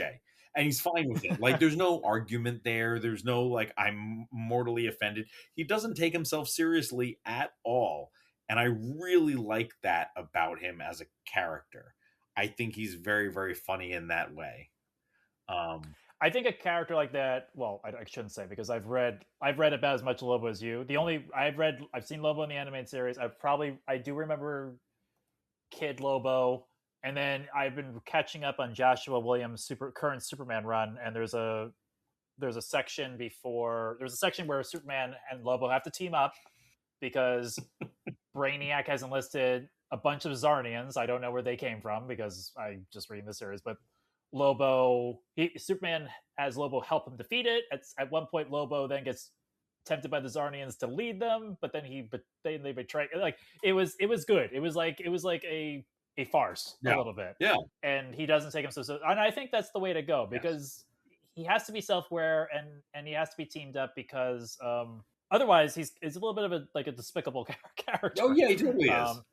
And he's fine with it. Like there's no argument there. There's no like I'm mortally offended. He doesn't take himself seriously at all. And I really like that about him as a character. I think he's very, very funny in that way. I think a character like that. Well, I shouldn't say because I've read about as much Lobo as you. The only I've seen Lobo in the animated series. I do remember Kid Lobo, and then I've been catching up on Joshua Williams' current Superman run. And there's a section where Superman and Lobo have to team up because Brainiac has enlisted a bunch of Zarnians. I don't know where they came from because I just reading the series, but Superman has Lobo help him defeat it. At one point, Lobo then gets tempted by the Zarnians to lead them, but then they betray. Like it was good. It was like a farce a Yeah. little bit, Yeah. and he doesn't take him so. And I think that's the way to go because he has to be self-aware and he has to be teamed up because otherwise he's a little bit of a despicable Oh character. yeah, he totally is. Um,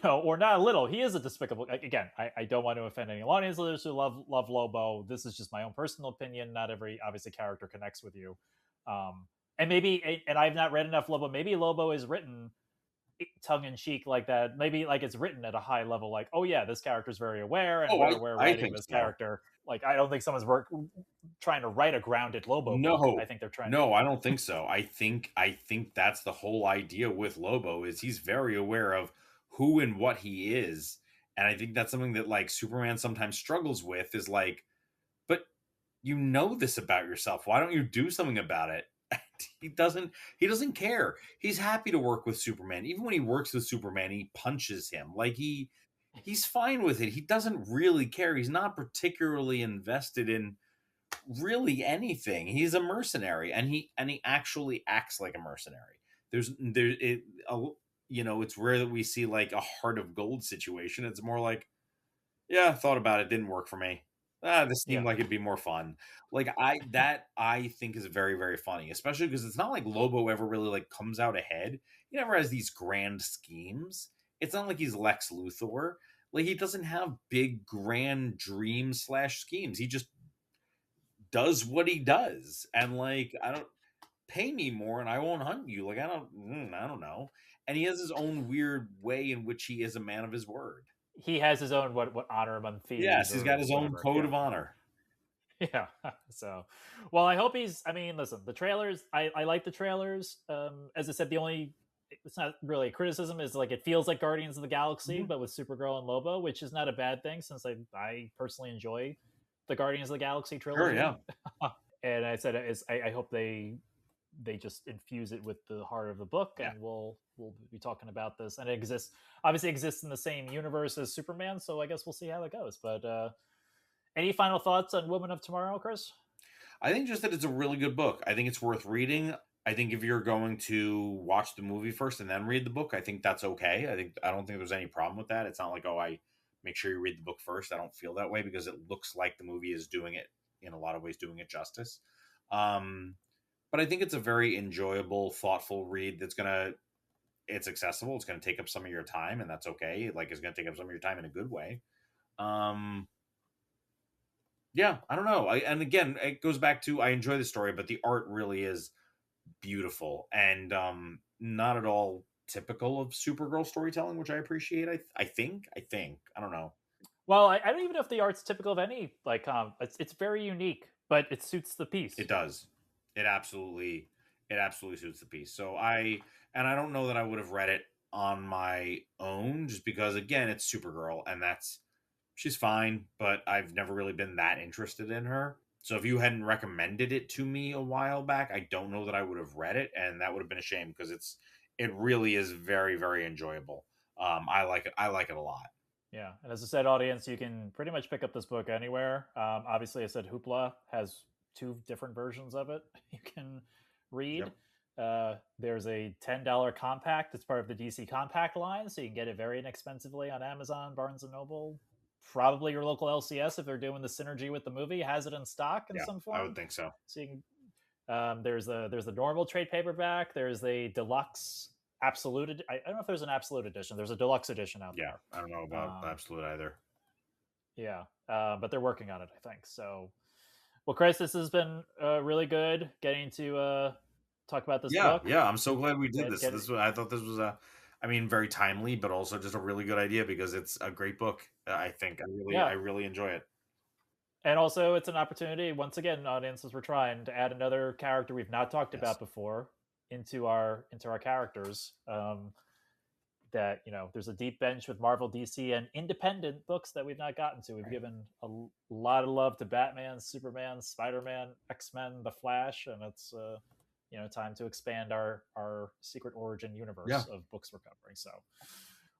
or not a little. He is a despicable. Again, I don't want to offend any audience listeners who love Lobo. This is just my own personal opinion. Not every obviously character connects with you, and maybe and I've not read enough Lobo. Maybe Lobo is written tongue in cheek like that. Maybe like it's written at a high level, like, oh yeah, this character is very aware, and Oh, we're I writing think this so. character. Like, I don't think someone's trying to write a grounded Lobo book. I No, think they're trying. no, I don't think so. I think that's the whole idea with Lobo is he's very aware of who and what he is. And I think that's something that like Superman sometimes struggles with is like, but you know this about yourself. Why don't you do something about it? He doesn't care. He's happy to work with Superman. Even when he works with Superman, he punches him. Like he's fine with it. He doesn't really care. He's not particularly invested in really anything. He's a mercenary, and he actually acts like a mercenary. There it it's rare that we see like a heart of gold situation. It's more like, yeah, thought about it, didn't work for me. This seemed Yeah, like it'd be more fun. Like I think is very very funny, especially because it's not like Lobo ever really like comes out ahead. He never has these grand schemes. It's not like he's Lex Luthor. Like he doesn't have big grand dreams slash schemes. He just does what he does, and like I don't pay me more and I won't hunt you. Like I don't know. And he has his own weird way in which he is a man of his word. he has his own what honor among thieves Yes, he's or got his own whatever. code Yeah. of honor. Yeah. So, well, I hope he's. I mean, listen, the trailers. I like the trailers. As I said, the only it's not really a criticism is like it feels like Guardians of the Galaxy, Mhm. but with Supergirl and Lobo, which is not a bad thing since I personally enjoy the Guardians of the Galaxy Sure, trilogy. yeah. And I said I hope they just infuse it with the heart of the book, Yeah. and we'll be talking about this. And it exists obviously exists in the same universe as Superman, so I guess we'll see how that goes. But any final thoughts on Woman of Tomorrow, Chris? I think just that it's a really good book. I think it's worth reading. I think if you're going to watch the movie first and then read the book, I think that's okay. I don't think there's any problem with that. It's not like, oh, I make sure you read the book first. I don't feel that way because it looks like the movie is doing it in a lot of ways, doing it justice. Um, but I think it's a very enjoyable, thoughtful read it's accessible. It's gonna take up some of your time, and that's okay. Like it's gonna take up some of your time in a good way. Um, yeah, I don't know. And again, it goes back to I enjoy the story, but the art really is beautiful and not at all typical of Supergirl storytelling, which I appreciate. I think I don't know. Well, I don't even know if the art's typical of any like it's very unique, but it suits the It piece. does. It absolutely suits the piece. I don't know that I would have read it on my own just because again it's Supergirl and that's she's fine, but I've never really been that interested in her. So if you hadn't recommended it to me a while back, I don't know that I would have read it, and that would have been a shame because it really is very very enjoyable. I like it. I like it a lot. Yeah, and as I said, audience, you can pretty much pick up this book anywhere. Obviously, I said Hoopla has two different versions of it you can read. Yep. There's a $10 compact. It's part of the DC compact line, so you can get it very inexpensively on Amazon, Barnes and Noble. Probably your local LCS if they're doing the synergy with the movie has it in stock in Yeah, some I would form. think so. So you can there's the normal trade paperback. There's the deluxe absolute. I don't know if there's an absolute edition. There's a deluxe edition out Yeah, there. I don't know about Absolute either. Yeah, but they're working on it, I think. So, well, Chris, this has been really good getting to talk about this Yeah, book. yeah. I'm so glad we did Get this. get it. I thought this was I mean, very timely, but also just a really good idea because it's a great book. I think I Yeah, really enjoy it. and also it's an opportunity once again, audiences, we're trying to add another character we've not talked Yes. about before into our characters. That there's a deep bench with Marvel, DC, and independent books that we've not gotten to. We've Right. given a lot of love to Batman, Superman, Spider-Man, X-Men, The Flash, and it's time to expand our secret origin Yeah. universe of books we're covering. So,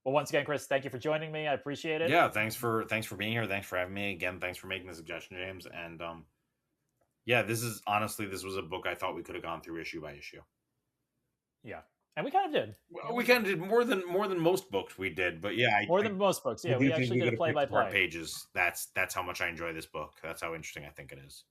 well, once again, Chris, thank you for joining me. I appreciate it. Yeah, thanks for being here. Thanks for having me again. Thanks for making the suggestion, James. And yeah, this was a book I thought we could have gone through issue by issue. Yeah, and we kind of did. Well, we kind of did more than most books we did, but yeah, More than most books. I Yeah, do we think actually we did a could have picked apart play-by-play. pages. That's how much I enjoy this book. That's how interesting I think it is.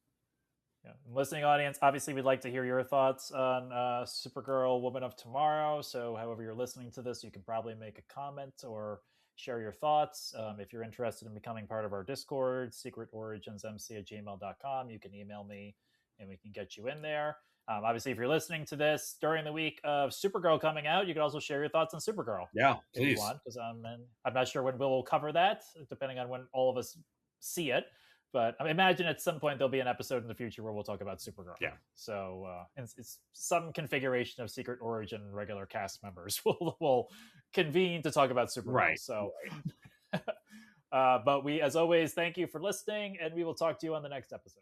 Yeah. Listening audience, obviously, we'd like to hear your thoughts on Supergirl, Woman of Tomorrow. So, however you're listening to this, you can probably make a comment or share your thoughts. If you're interested in becoming part of our Discord, secretoriginsmc@gmail.com, you can email me and we can get you in there. Obviously, if you're listening to this during the week of Supergirl coming out, you can also share your thoughts on Supergirl Yeah, if you please. want, because I'm not sure when we'll cover that, depending on when all of us see it. But I imagine at some point there'll be an episode in the future where we'll talk about Supergirl. Yeah. So it's some configuration of Secret Origin regular cast members will convene to talk about Supergirl. Right. So, but we, as always, thank you for listening, and we will talk to you on the next episode.